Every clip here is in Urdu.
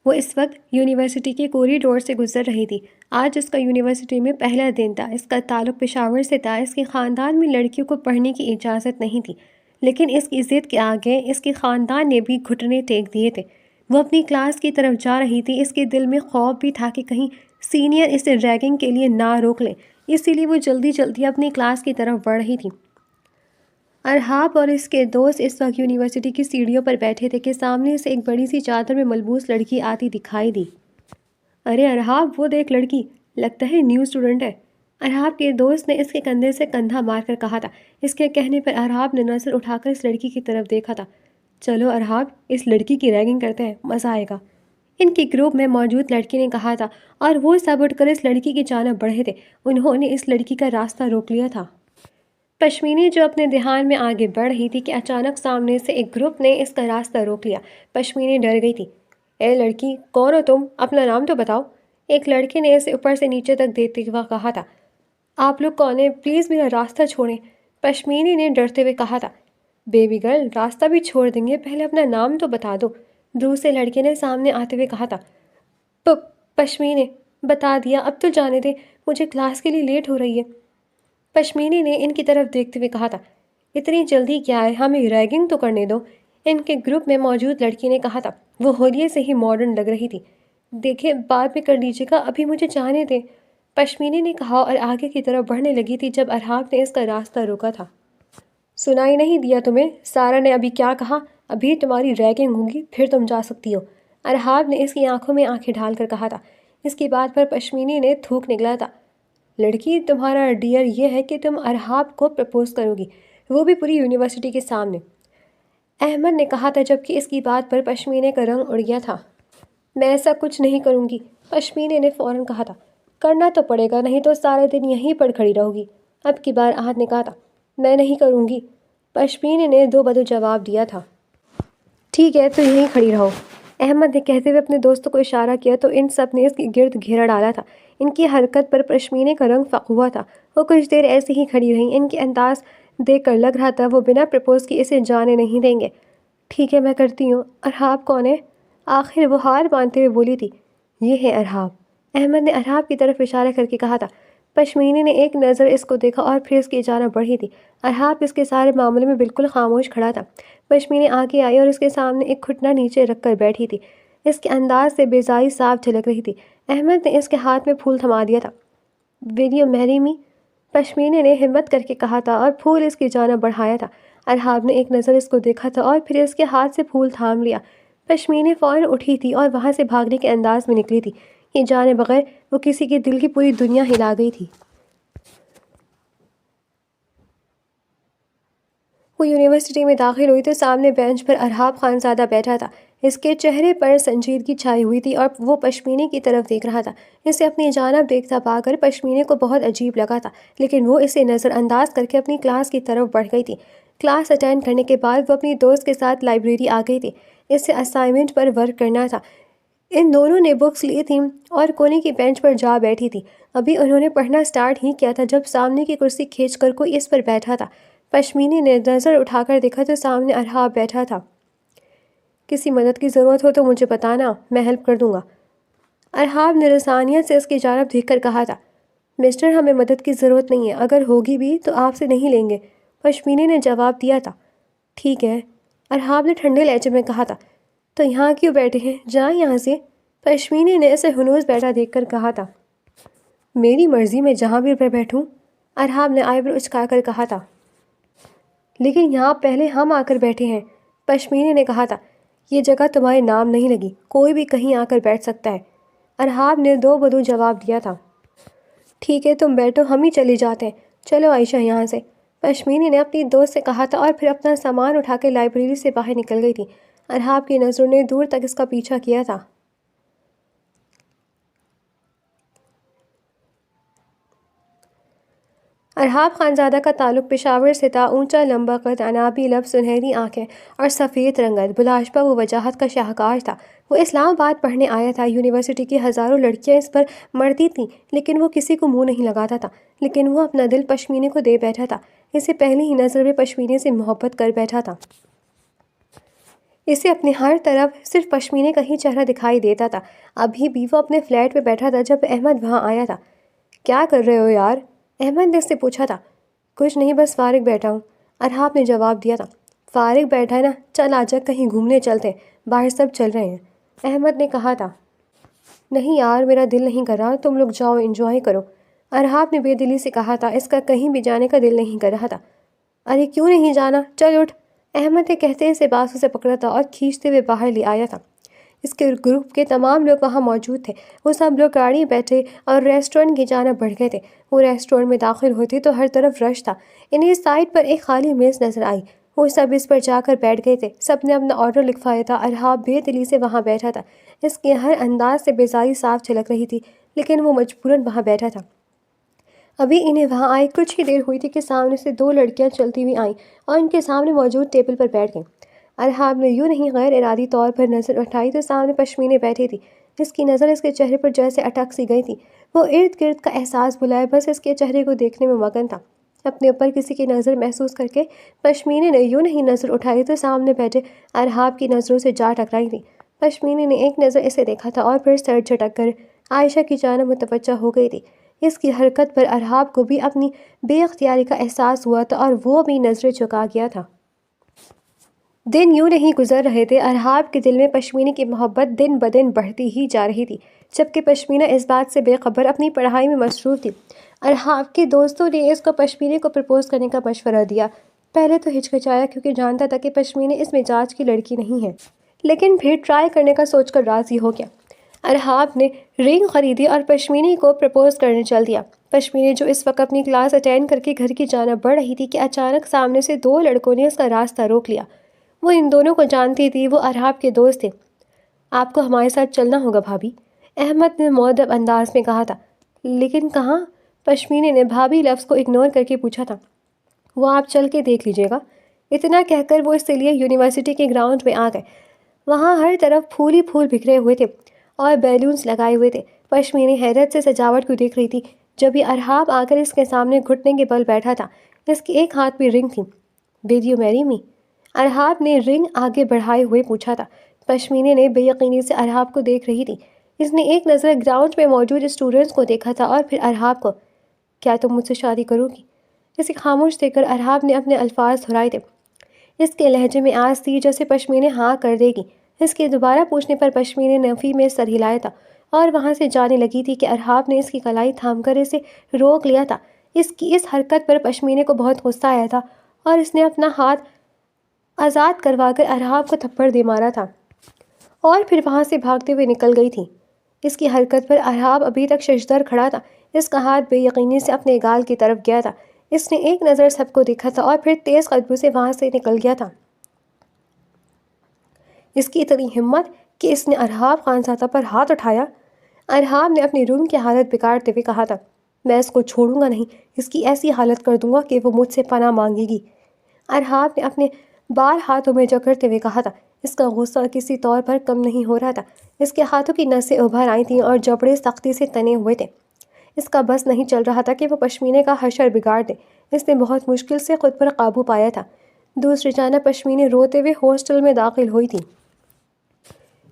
وہ اس وقت یونیورسٹی کے کوریڈور سے گزر رہی تھی۔ آج اس کا یونیورسٹی میں پہلا دن تھا۔ اس کا تعلق پشاور سے تھا۔ اس کے خاندان میں لڑکیوں کو پڑھنے کی اجازت نہیں تھی، لیکن اس کی ضد کے آگے اس کے خاندان نے بھی گھٹنے ٹیک دیے تھے۔ وہ اپنی کلاس کی طرف جا رہی تھی۔ اس کے دل میں خوف بھی تھا کہ کہیں سینئر اسے ریگنگ کے لیے نہ روک لیں، اسی لیے وہ جلدی جلدی اپنی کلاس کی طرف بڑھ رہی تھی۔ ارحاب اور اس کے دوست اس وقت یونیورسٹی کی سیڑھیوں پر بیٹھے تھے کہ سامنے سے ایک بڑی سی چادر میں ملبوس لڑکی آتی دکھائی دی۔ ارے ارحاب، وہ دیکھ لڑکی، لگتا ہے نیو اسٹوڈنٹ ہے۔ ارحاب کے دوست نے اس کے کندھے سے کندھا مار کر کہا تھا۔ اس کے کہنے پر ارحاب نے نظر اٹھا کر اس لڑکی کی طرف دیکھا تھا۔ چلو ارحاب، اس لڑکی کی ریگنگ کرتے ہیں، مزہ آئے گا، ان کی گروپ میں موجود لڑکی نے کہا تھا، اور وہ سب اٹھ کر اس لڑکی کی جانب بڑھے تھے۔ انہوں نے اس لڑکی کا راستہ روک لیا تھا۔ پشمینے جو اپنے دھیان میں آگے بڑھ رہی تھی کہ اچانک سامنے سے ایک گروپ نے اس کا راستہ روک لیا۔ پشمینے ڈر گئی تھی۔ اے لڑکی، کون ہو تم؟ اپنا نام تو بتاؤ۔ ایک لڑکے نے اسے اوپر سے نیچے تک دیکھتے ہوئے کہا تھا۔ آپ لوگ کون ہیں؟ پلیز میرا راستہ چھوڑیں، پشمینے نے ڈرتے ہوئے کہا تھا۔ بیبی گرل، راستہ بھی چھوڑ دیں گے، پہلے اپنا نام تو بتا دو، دوسرے لڑکے نے سامنے آتے ہوئے کہا تھا۔ پشمینے، بتا دیا، اب تو جانے دے، مجھے کلاس کے لیے لیٹ ہو رہی ہے۔ پشمینے نے ان کی طرف دیکھتے ہوئے کہا تھا۔ اتنی جلدی کیا ہے، ہمیں ریگنگ تو کرنے دو، ان کے گروپ میں موجود لڑکی نے کہا تھا۔ وہ ہولیے سے ہی ماڈرن لگ رہی تھی۔ دیکھیں، بعد میں کر لیجیے گا، ابھی مجھے جانے دیں، پشمینے نے کہا اور آگے کی طرف بڑھنے لگی تھی جب ارحاب نے اس کا راستہ روکا تھا۔ سنائی نہیں دیا تمہیں؟ سارا نے ابھی کیا کہا؟ ابھی تمہاری ریگنگ ہوگی، پھر تم جا سکتی ہو، ارحاب نے اس کی آنکھوں میں آنکھیں ڈال کر کہا تھا۔ اس کی بات پر پشمینے نے تھوک نکلا تھا۔ لڑکی، تمہارا ڈیئر یہ ہے کہ تم ارحاب کو پرپوز کرو گی، وہ بھی پوری یونیورسٹی کے سامنے، احمد نے کہا تھا، جبکہ اس کی بات پر پشمینے کا رنگ اڑ گیا تھا۔ میں ایسا کچھ نہیں کروں گی، پشمینے نے فوراً کہا تھا۔ کرنا تو پڑے گا، نہیں تو سارے دن یہیں پر کھڑی رہو گی، اب کی بار احد نے کہا تھا۔ میں نہیں کروں گی، پشمینے نے دو بدو جواب دیا تھا۔ ٹھیک ہے، تو یہیں کھڑی رہو، احمد نے کہتے ہوئے اپنے دوستوں کو اشارہ کیا تو ان سب نے اس کے گرد گھیرا ڈالا تھا۔ ان کی حرکت پر پشمینے کا رنگ فق ہوا تھا۔ وہ کچھ دیر ایسے ہی کھڑی رہیں۔ ان کے انداز دیکھ کر لگ رہا تھا وہ بنا پرپوز کی اسے جانے نہیں دیں گے۔ ٹھیک ہے، میں کرتی ہوں۔ ارحاب کون ہے؟ آخر وہ ہار مانتے ہوئے بولی تھی۔ یہ ہے ارحاب، احمد نے ارحاب کی طرف اشارہ کر کے کہا تھا۔ پشمینے نے ایک نظر اس کو دیکھا اور پھر اس کی جانب بڑھی تھی۔ ارحاب اس کے سارے معاملے میں بالکل خاموش کھڑا تھا۔ پشمینے آگے آئی اور اس کے سامنے ایک گھٹنا نیچے رکھ کر بیٹھی تھی۔ اس کے انداز سے بیزاری صاف جھلک رہی تھی۔ احمد نے اس کے ہاتھ میں پھول تھما دیا تھا۔ ول یو میری می؟ پشمینے نے ہمت کر کے کہا تھا اور پھول اس کی جانب بڑھایا تھا۔ ارحاب نے ایک نظر اس کو دیکھا تھا اور پھر اس کے ہاتھ سے پھول تھام لیا۔ پشمینے فوراً اٹھی تھی اور وہاں سے بھاگنے کے انداز میں نکلی تھی۔ یہ جانے بغیر وہ کسی کے دل کی پوری دنیا ہلا گئی تھی۔ وہ یونیورسٹی میں داخل ہوئی تو سامنے بینچ پر ارحاب خانزادہ بیٹھا تھا۔ اس کے چہرے پر سنجیدگی چھائی ہوئی تھی اور وہ پشمینے کی طرف دیکھ رہا تھا۔ اسے اپنی جانب دیکھتا پا کر پشمینے کو بہت عجیب لگا تھا، لیکن وہ اسے نظر انداز کر کے اپنی کلاس کی طرف بڑھ گئی تھی۔ کلاس اٹینڈ کرنے کے بعد وہ اپنی دوست کے ساتھ لائبریری آ گئی تھی۔ اسے اسائنمنٹ پر ورک کرنا تھا۔ ان دونوں نے بکس لی تھیں اور کونے کی بینچ پر جا بیٹھی تھی۔ ابھی انہوں نے پڑھنا سٹارٹ ہی کیا تھا جب سامنے کی کرسی کھینچ کر کوئی اس پر بیٹھا تھا۔ پشمینے نے نظر اٹھا کر دیکھا تو سامنے ارحاب بیٹھا تھا۔ کسی مدد کی ضرورت ہو تو مجھے بتانا، میں ہیلپ کر دوں گا، ارحاب نے رسانیت سے اس کی جانب دیکھ کر کہا تھا۔ مسٹر، ہمیں مدد کی ضرورت نہیں ہے، اگر ہوگی بھی تو آپ سے نہیں لیں گے، پشمینے نے جواب دیا تھا۔ ٹھیک ہے، ارحاب نے ٹھنڈے لہجے میں کہا تھا۔ تو یہاں کیوں بیٹھے ہیں؟ جائیں یہاں سے، پشمینے نے اسے ہنوز بیٹھا دیکھ کر کہا تھا۔ میری مرضی، میں جہاں بھی بیٹھوں، ارحاب نے آئی برو اچکا کر کہا تھا۔ لیکن یہاں پہلے ہم آ کر بیٹھے ہیں، پشمینے نے کہا تھا۔ یہ جگہ تمہارے نام نہیں لگی، کوئی بھی کہیں آ کر بیٹھ سکتا ہے، ارحاب نے دو بدو جواب دیا تھا۔ ٹھیک ہے، تم بیٹھو، ہم ہی چلے جاتے ہیں، چلو عائشہ یہاں سے، پشمینے نے اپنی دوست سے کہا تھا اور پھر اپنا سامان اٹھا کے لائبریری سے باہر نکل گئی تھی۔ ارحاب کی نظروں نے دور تک اس کا پیچھا کیا تھا۔ ارحاب خانزادہ کا تعلق پشاور سے تھا۔ اونچا، لمبا قد، عنابی لب، سنہری آنکھیں اور سفید رنگت، بلاشبہ وہ وجاہت کا شاہکار تھا۔ وہ اسلام آباد پڑھنے آیا تھا۔ یونیورسٹی کی ہزاروں لڑکیاں اس پر مرتی تھیں، لیکن وہ کسی کو منہ نہیں لگاتا تھا، لیکن وہ اپنا دل پشمینے کو دے بیٹھا تھا۔ اسے پہلی ہی نظر میں پشمینے سے محبت کر بیٹھا تھا۔ اسے اپنے ہر طرف صرف پشمینے کا ہی چہرہ دکھائی دیتا تھا۔ ابھی بھی وہ اپنے فلیٹ میں بیٹھا تھا جب احمد وہاں آیا تھا۔ کیا کر رہے ہو یار؟ احمد نے اس سے پوچھا تھا۔ کچھ نہیں، بس فارغ بیٹھا ہوں، ارحاب نے جواب دیا تھا۔ فارغ بیٹھا ہے نا، چل آجا کہیں گھومنے چلتے ہیں، باہر سب چل رہے ہیں، احمد نے کہا تھا۔ نہیں یار، میرا دل نہیں کر رہا، تم لوگ جاؤ انجوائے کرو، ارحاب نے بے دلی سے کہا تھا۔ اس کا کہیں بھی جانے کا دل نہیں کر رہا تھا۔ ارے کیوں نہیں جانا، چل اٹھ، احمد نے کہتے اسے بازو سے پکڑا تھا اور کھینچتے ہوئے باہر لے آیا تھا۔ اس کے گروپ کے تمام لوگ وہاں موجود تھے۔ وہ سب لوگ گاڑی بیٹھے اور ریسٹورنٹ کی جانب بڑھ گئے تھے۔ وہ ریسٹورنٹ میں داخل ہوتے تو ہر طرف رش تھا۔ انہیں سائڈ پر ایک خالی میز نظر آئی۔ وہ سب اس پر جا کر بیٹھ گئے تھے۔ سب نے اپنا آرڈر لکھوایا تھا۔ ارحاب بے دلی سے وہاں بیٹھا تھا۔ اس کے ہر انداز سے بیزاری صاف جھلک رہی تھی، لیکن وہ مجبوراً وہاں بیٹھا تھا۔ ابھی انہیں وہاں آئے کچھ ہی دیر ہوئی تھی کہ سامنے سے دو لڑکیاں چلتی ہوئی آئیں اور ان کے سامنے موجود ٹیبل پر بیٹھ گئیں۔ ارحاب نے یوں نہیں غیر ارادی طور پر نظر اٹھائی تو سامنے پشمینے بیٹھی تھی۔ اس کی نظر اس کے چہرے پر جیسے اٹک سی گئی تھی۔ وہ ارد گرد کا احساس بھلائے بس اس کے چہرے کو دیکھنے میں مگن تھا۔ اپنے اوپر کسی کی نظر محسوس کر کے پشمینے نے یوں نہیں نظر اٹھائی تو سامنے بیٹھے ارحاب کی نظروں سے جا ٹکرائی تھی۔ پشمینے نے ایک نظر اسے دیکھا تھا اور پھر سر جھٹک کر عائشہ کی جانب متوجہ ہو گئی تھی۔ اس کی حرکت پر ارحاب کو بھی اپنی بے اختیاری کا احساس ہوا تھا اور وہ بھی نظریں جھکا گیا تھا۔ دن یوں نہیں گزر رہے تھے۔ ارحاب کے دل میں پشمینے کی محبت دن بدن بڑھتی ہی جا رہی تھی، جبکہ پشمینہ اس بات سے بے خبر اپنی پڑھائی میں مصروف تھی۔ ارحاب کے دوستوں نے اس کو پشمینے کو پرپوز کرنے کا مشورہ دیا۔ پہلے تو ہچکچایا کیونکہ جانتا تھا کہ پشمینے اس مزاج کی لڑکی نہیں ہے، لیکن پھر ٹرائی کرنے کا سوچ کر راضی ہو گیا۔ ارحاب نے رنگ خریدی اور پشمینے کو پرپوز کرنے چل دیا۔ پشمینے جو اس وقت اپنی کلاس اٹینڈ کر کے گھر کی جانب بڑھ رہی تھی کہ اچانک سامنے سے دو لڑکوں نے اس کا راستہ روک لیا۔ وہ ان دونوں کو جانتی تھی، وہ ارحاب کے دوست تھے۔ آپ کو ہمارے ساتھ چلنا ہوگا بھابھی، احمد نے مؤدب انداز میں کہا تھا۔ لیکن کہاں؟ پشمینے نے بھابھی لفظ کو اگنور کر کے پوچھا تھا۔ وہ آپ چل کے دیکھ لیجیے گا، اتنا کہہ کر وہ اس کے لیے یونیورسٹی کے گراؤنڈ میں آ گئے۔ وہاں ہر طرف پھول ہی پھول بکھرے ہوئے تھے اور بیلونز لگائے ہوئے تھے۔ پشمینے حیرت سے سجاوٹ کو دیکھ رہی تھی جبھی ارحاب آ کر اس کے سامنے گھٹنے کے بل بیٹھا تھا۔ اس کے ایک ہاتھ میں رنگ تھی۔ ول یو میری می؟ ارحاب نے رنگ آگے بڑھائے ہوئے پوچھا تھا۔ پشمینے نے بے یقینی سے ارحاب کو دیکھ رہی تھی۔ اس نے ایک نظر گراؤنڈ میں موجود اسٹوڈنٹس کو دیکھا تھا اور پھر ارحاب کو۔ کیا تم مجھ سے شادی کرو گی؟ اسے خاموش دیکھ کر ارحاب نے اپنے الفاظ دہرائے تھے۔ اس کے لہجے میں آس تھی جیسے پشمینے ہاں کر دے گی۔ اس کے دوبارہ پوچھنے پر پشمینے نے نفی میں سر ہلایا تھا اور وہاں سے جانے لگی تھی کہ ارحاب نے اس کی کلائی تھام کر اسے روک لیا تھا۔ اس کی اس حرکت پر پشمینے کو بہت غصہ آیا تھا اور اس نے اپنا ہاتھ آزاد کروا کر ارحاب کو تھپڑ دے مارا تھا اور پھر وہاں سے بھاگتے ہوئے نکل گئی تھی۔ اس کی حرکت پر ارحاب ابھی تک ششدر کھڑا تھا۔ اس کا ہاتھ بے یقینی سے اپنے گال کی طرف گیا تھا۔ اس نے ایک نظر سب کو دیکھا تھا اور پھر تیز قدموں سے وہاں سے نکل گیا تھا۔ اس کی اتنی ہمت کہ اس نے ارحاب خانزادہ پر ہاتھ اٹھایا۔ ارحاب نے اپنی روم کی حالت بگاڑتے ہوئے کہا تھا، میں اس کو چھوڑوں گا نہیں، اس کی ایسی حالت کر دوں گا کہ وہ مجھ سے پناہ مانگے گی۔ ارحاب نے اپنے بال ہاتھوں میں جکڑتے ہوئے کہا تھا۔ اس کا غصہ کسی طور پر کم نہیں ہو رہا تھا۔ اس کے ہاتھوں کی نسیں ابھر آئی تھیں اور جبڑے سختی سے تنے ہوئے تھے۔ اس کا بس نہیں چل رہا تھا کہ وہ پشمینے کا حشر بگاڑ دے۔ اس نے بہت مشکل سے خود پر قابو پایا تھا۔ دوسری جانب پشمینے روتے ہوئے ہاسٹل میں داخل ہوئی تھی۔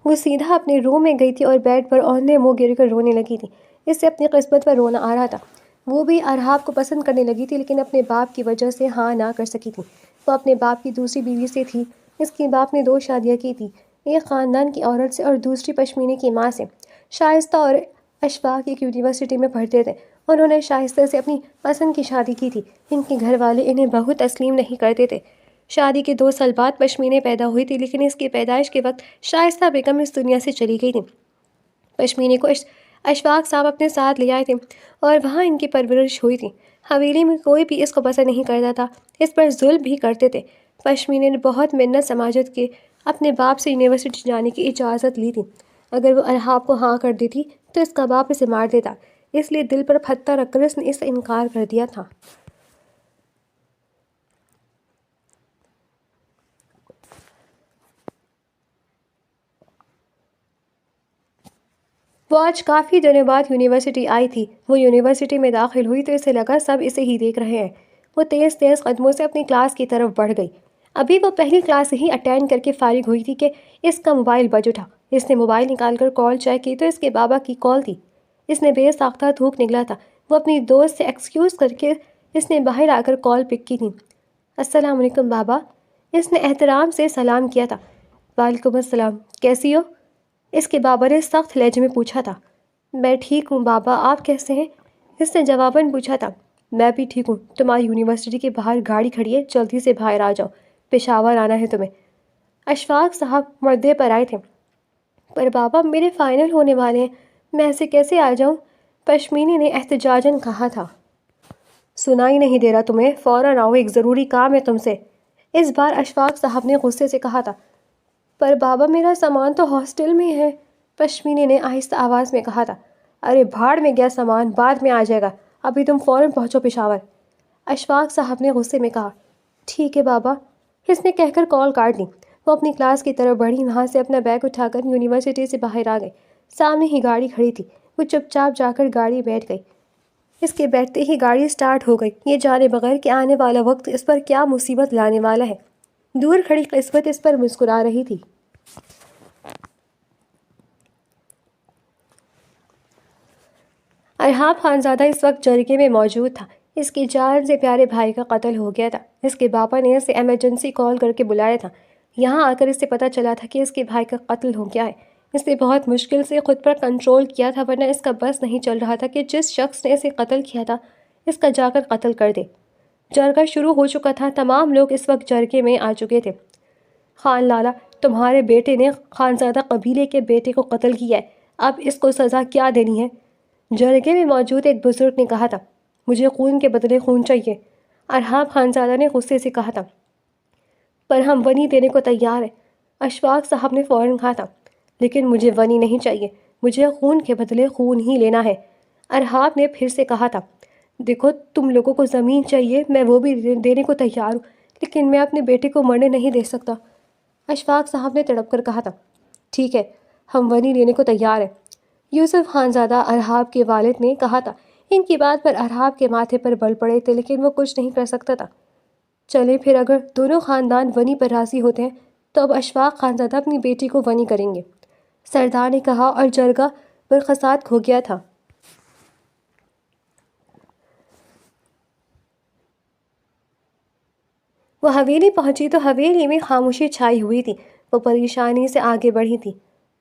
وہ سیدھا اپنے روم میں گئی تھی اور بیڈ پر اوندھے منہ گر کر رونے لگی تھی۔ اس سے اپنی قسمت پر رونا آ رہا تھا۔ وہ بھی ارحاب کو پسند کرنے لگی تھی لیکن اپنے باپ کی وجہ سے ہاں نہ کر سکی تھی۔ وہ اپنے باپ کی دوسری بیوی سے تھی۔ اس کے باپ نے 2 شادیاں کی تھیں، ایک خاندان کی عورت سے اور دوسری پشمینے کی ماں سے۔ شائستہ اور اشفاق ایک یونیورسٹی میں پڑھتے تھے۔ انہوں نے شائستہ سے اپنی پسند کی شادی کی تھی۔ ان کے گھر والے انہیں بہو تسلیم نہیں کرتے تھے۔ شادی کے 2 سال بعد پشمینے پیدا ہوئی تھی، لیکن اس کی پیدائش کے وقت شائستہ بیگم اس دنیا سے چلی گئی تھی۔ پشمینے کو اشفاق صاحب اپنے ساتھ لے آئے تھے اور وہاں ان کی پرورش ہوئی تھی۔ حویلی میں کوئی بھی اس کو پسند نہیں کرتا تھا، اس پر ظلم بھی کرتے تھے۔ پشمینے نے بہت منت سماجت کے اپنے باپ سے یونیورسٹی جانے کی اجازت لی تھی۔ اگر وہ ارحاب کو ہاں کر دیتی تو اس کا باپ اسے مار دیتا، اس لیے دل پر پتھر رکھ کر اس نے اس سے انکار کر دیا تھا۔ وہ آج کافی دنوں بعد یونیورسٹی آئی تھی۔ وہ یونیورسٹی میں داخل ہوئی تو اسے لگا سب اسے ہی دیکھ رہے ہیں۔ وہ تیز تیز قدموں سے اپنی کلاس کی طرف بڑھ گئی۔ ابھی وہ پہلی کلاس ہی اٹینڈ کر کے فارغ ہوئی تھی کہ اس کا موبائل بج اٹھا۔ اس نے موبائل نکال کر کال چیک کی تو اس کے بابا کی کال تھی۔ اس نے بے ساختہ تھوک نکلا تھا۔ وہ اپنی دوست سے ایکسکیوز کر کے اس نے باہر آ کر کال پک کی تھی۔ السلام علیکم بابا، اس نے احترام سے سلام کیا تھا۔ وعلیکم السلام، کیسی ہو؟ اس کے بابا نے سخت لہجے میں پوچھا تھا۔ میں ٹھیک ہوں بابا، آپ کیسے ہیں؟ اس نے جواباً پوچھا تھا۔ میں بھی ٹھیک ہوں، تمہاری یونیورسٹی کے باہر گاڑی کھڑی ہے، جلدی سے باہر آ جاؤ، پشاور آنا ہے تمہیں۔ اشفاق صاحب مردے پر آئے تھے۔ پر بابا میرے فائنل ہونے والے ہیں، میں ایسے کیسے آ جاؤں؟ پشمینے نے احتجاجاً کہا تھا۔ سنائی نہیں دے رہا تمہیں؟ فوراً آؤ، ایک ضروری کام ہے تم سے۔ اس بار اشفاق صاحب نے غصے سے کہا تھا۔ پر بابا میرا سامان تو ہاسٹل میں ہے، پشمینے نے آہستہ آواز میں کہا تھا۔ ارے بھاڑ میں گیا سامان، بعد میں آ جائے گا، ابھی تم فوراً پہنچو پشاور، اشفاق صاحب نے غصے میں کہا۔ ٹھیک ہے بابا، اس نے کہہ کر کال کاٹ لی۔ وہ اپنی کلاس کی طرف بڑھی، وہاں سے اپنا بیگ اٹھا کر یونیورسٹی سے باہر آ گئی۔ سامنے ہی گاڑی کھڑی تھی، وہ چپ چاپ جا کر گاڑی بیٹھ گئی۔ اس کے بیٹھتے ہی گاڑی سٹارٹ ہو گئی، یہ جانے بغیر کہ آنے والا وقت اس پر کیا مصیبت لانے والا ہے۔ دور کھڑی قسمت اس پر مسکرا رہی تھی۔ ارحاب خانزادہ اس وقت جرگے میں موجود تھا۔ اس کی جان سے پیارے بھائی کا قتل ہو گیا تھا۔ اس کے باپا نے اسے ایمرجنسی کال کر کے بلایا تھا۔ یہاں آ کر اسے پتہ چلا تھا کہ اس کے بھائی کا قتل ہو گیا ہے۔ اس نے بہت مشکل سے خود پر کنٹرول کیا تھا، ورنہ اس کا بس نہیں چل رہا تھا کہ جس شخص نے اسے قتل کیا تھا اس کا جا کر قتل کر دے۔ جرگہ شروع ہو چکا تھا، تمام لوگ اس وقت جرگے میں آ چکے تھے۔ خان لالا، تمہارے بیٹے نے خانزادہ قبیلے کے بیٹے کو قتل کیا ہے، اب اس کو سزا کیا دینی ہے؟ جرگے میں موجود ایک بزرگ نے کہا تھا۔ مجھے خون کے بدلے خون چاہیے، ارحاب خانزادہ نے غصے سے کہا تھا۔ پر ہم ونی دینے کو تیار ہیں، اشفاق صاحب نے فوراً کہا تھا۔ لیکن مجھے ونی نہیں چاہیے، مجھے خون کے بدلے خون ہی لینا ہے، ارحاب نے پھر سے کہا تھا۔ دیکھو تم لوگوں کو زمین چاہیے، میں وہ بھی دینے کو تیار ہوں، لیکن میں اپنے بیٹے کو مرنے نہیں دے سکتا، اشفاق صاحب نے تڑپ کر کہا تھا۔ ٹھیک ہے، ہم ونی لینے کو تیار ہیں، یوسف خانزادہ ارحاب کے والد نے کہا تھا۔ ان کی بات پر ارحاب کے ماتھے پر بل پڑے تھے، لیکن وہ کچھ نہیں کر سکتا تھا۔ چلے پھر، اگر دونوں خاندان ونی پر راضی ہوتے ہیں تو اب اشفاق خانزادہ اپنی بیٹی کو ونی کریں گے، سردار نے کہا، اور جرگہ برخاست ہو گیا تھا۔ وہ حویلی پہنچی تو حویلی میں خاموشی چھائی ہوئی تھی۔ وہ پریشانی سے آگے بڑھی تھی۔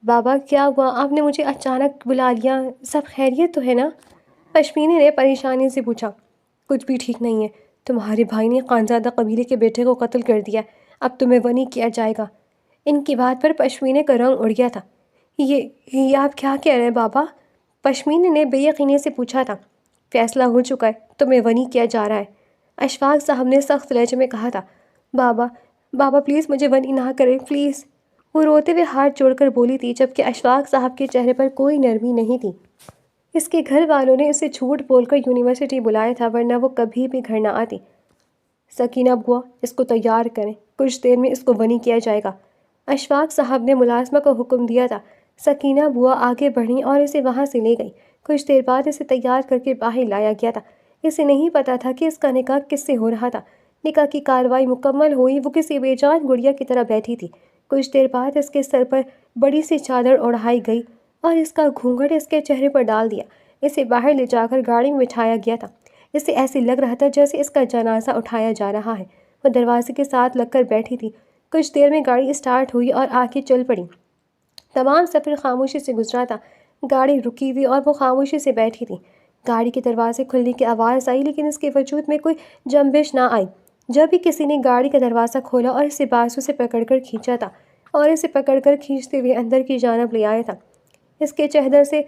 بابا کیا ہوا؟ آپ نے مجھے اچانک بلا لیا، سب خیریت تو ہے نا؟ پشمینے نے پریشانی سے پوچھا۔ کچھ بھی ٹھیک نہیں ہے، تمہارے بھائی نے خانزادہ قبیلے کے بیٹے کو قتل کر دیا، اب تمہیں ونی کیا جائے گا۔ ان کی بات پر پشمینے کا رنگ اڑ گیا تھا۔ یہ آپ کیا کہہ رہے ہیں بابا؟ پشمینے نے بے یقینی سے پوچھا تھا۔ فیصلہ ہو چکا ہے، تمہیں ونی کیا جا رہا ہے، اشفاق صاحب نے سخت لہجے میں کہا تھا۔ بابا پلیز مجھے ونی نہ کریں، پلیز، وہ روتے ہوئے ہاتھ جوڑ کر بولی تھی، جبکہ اشفاق صاحب کے چہرے پر کوئی نرمی نہیں تھی۔ اس کے گھر والوں نے اسے جھوٹ بول کر یونیورسٹی بلایا تھا، ورنہ وہ کبھی بھی گھر نہ آتی۔ سکینہ بوا، اس کو تیار کریں، کچھ دیر میں اس کو ونی کیا جائے گا، اشفاق صاحب نے ملازمہ کو حکم دیا تھا۔ سکینہ بوا آگے بڑھیں اور اسے وہاں سے لے گئی۔ کچھ دیر بعد اسے تیار کر کے باہر لایا گیا تھا۔ اسے نہیں پتا تھا کہ اس کا نکاح کس سے ہو رہا تھا۔ نکاح کی کارروائی مکمل ہوئی، وہ کسی بے جان گڑیا کی طرح بیٹھی تھی۔ کچھ دیر بعد اس کے سر پر بڑی سی چادر اڑائی گئی اور اس کا گھونگھٹ اس کے چہرے پر ڈال دیا۔ اسے باہر لے جا کر گاڑی میں بٹھایا گیا تھا۔ اسے ایسے لگ رہا تھا جیسے اس کا جنازہ اٹھایا جا رہا ہے۔ وہ دروازے کے ساتھ لگ کر بیٹھی تھی۔ کچھ دیر میں گاڑی اسٹارٹ ہوئی اور آگے چل پڑی۔ تمام سفر خاموشی سے گزرا تھا۔ گاڑی رکی ہوئی اور وہ خاموشی سے بیٹھی تھی۔ گاڑی کے دروازے کھلنے کی آواز آئی، لیکن اس کے وجود میں کوئی جنبش نہ آئی۔ جب بھی کسی نے گاڑی کا دروازہ کھولا اور اسے بازو سے پکڑ کر کھینچا تھا اور اسے پکڑ کر کھینچتے ہوئے اندر کی جانب لے آیا تھا، اس کے چہرے سے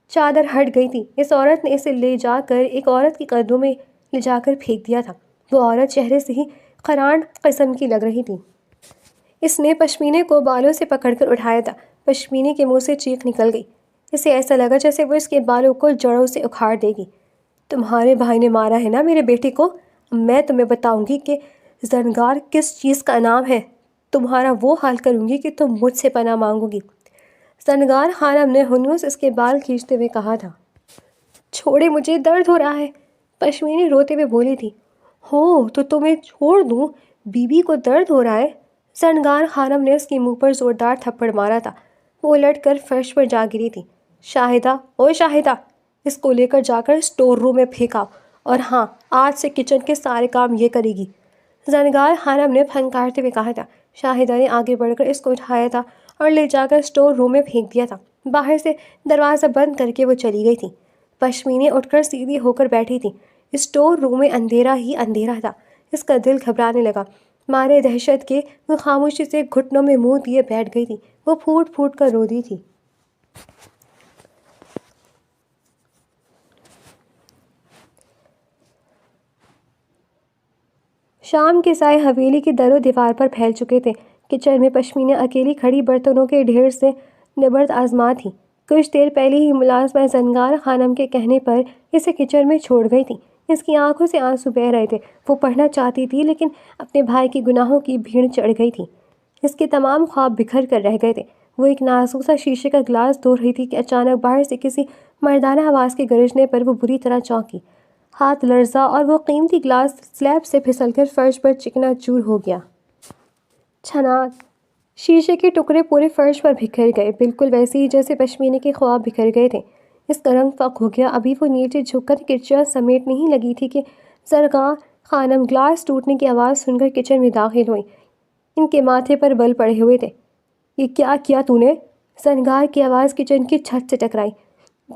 چادر ہٹ گئی تھی۔ اس عورت نے اسے لے جا کر ایک عورت کے قدموں میں لے جا کر پھینک دیا تھا۔ وہ عورت چہرے سے ہی خران قسم کی لگ رہی تھی۔ اس نے پشمینے کو بالوں سے پکڑ کر اٹھایا تھا۔ پشمینے کے منہ سے چیخ نکل گئی۔ اسے ایسا لگا جیسے وہ اس کے بالوں کو جڑوں سے اکھاڑ دے گی۔ تمہارے بھائی نے مارا ہے نا میرے بیٹے کو؟ میں تمہیں بتاؤں گی کہ زنگار کس چیز کا نام ہے۔ تمہارا وہ حال کروں گی کہ تم مجھ سے پناہ مانگو گی۔ زنگار خانم نے ہنوس اس کے بال کھینچتے ہوئے کہا تھا۔ چھوڑے، مجھے درد ہو رہا ہے، پشمینے روتے ہوئے بولی تھی۔ ہو تو تمہیں چھوڑ دوں؟ بیوی کو درد ہو رہا ہے؟ زنگار خانم نے اس کے منہ پر زوردار تھپڑ مارا تھا۔ وہ الٹ کر فرش پر جا گری تھی۔ شاہدہ، او شاہدہ، اس کو لے کر جا کر اسٹور روم میں پھینکا، اور ہاں، آج سے کچن کے سارے کام یہ کرے گی، زنگار خانم نے پھنکارتے ہوئے کہا تھا۔ شاہدہ نے آگے بڑھ کر اس کو اٹھایا تھا اور لے جا کر اسٹور روم میں پھینک دیا تھا۔ باہر سے دروازہ بند کر کے وہ چلی گئی تھی۔ پشمینے اٹھ کر سیدھی ہو کر بیٹھی تھی۔ اسٹور روم میں اندھیرا ہی اندھیرا تھا۔ اس کا دل گھبرانے لگا۔ مارے دہشت کے وہ خاموشی سے گھٹنوں میں منہ دیے بیٹھ گئی تھی۔ وہ پھوٹ پھوٹ کر رو دی تھی۔ شام کے سائے حویلی کی در و دیوار پر پھیل چکے تھے۔ کچن میں پشمینے اکیلی کھڑی برتنوں کے ڈھیر سے نبرد آزما تھی۔ کچھ دیر پہلے ہی ملازمہ زنگار خانم کے کہنے پر اسے کچن میں چھوڑ گئی تھی۔ اس کی آنکھوں سے آنسو بہہ رہے تھے۔ وہ پڑھنا چاہتی تھی لیکن اپنے بھائی کی گناہوں کی بھیڑ چڑھ گئی تھی۔ اس کے تمام خواب بکھر کر رہ گئے تھے۔ وہ ایک نازک سا شیشے کا گلاس دھو رہی تھی کہ اچانک باہر سے کسی مردانہ آواز کے گرجنے پر وہ بری طرح چونکی۔ ہاتھ لرزا اور وہ قیمتی گلاس سلیب سے پھسل کر فرش پر چکنا چور ہو گیا۔ چھناک! شیشے کے ٹکڑے پورے فرش پر بکھر گئے، بالکل ویسے ہی جیسے پشمینے کے خواب بکھر گئے تھے۔ اس کا رنگ فاق ہو گیا۔ ابھی وہ نیچے جھک کر کرچیاں سمیٹنے ہی لگی تھی کہ زنگار خانم گلاس ٹوٹنے کی آواز سن کر کچن میں داخل ہوئیں۔ ان کے ماتھے پر بل پڑے ہوئے تھے۔ یہ کیا کیا تو نے؟ زنگار کی آواز کچن کی چھت سے ٹکرائی۔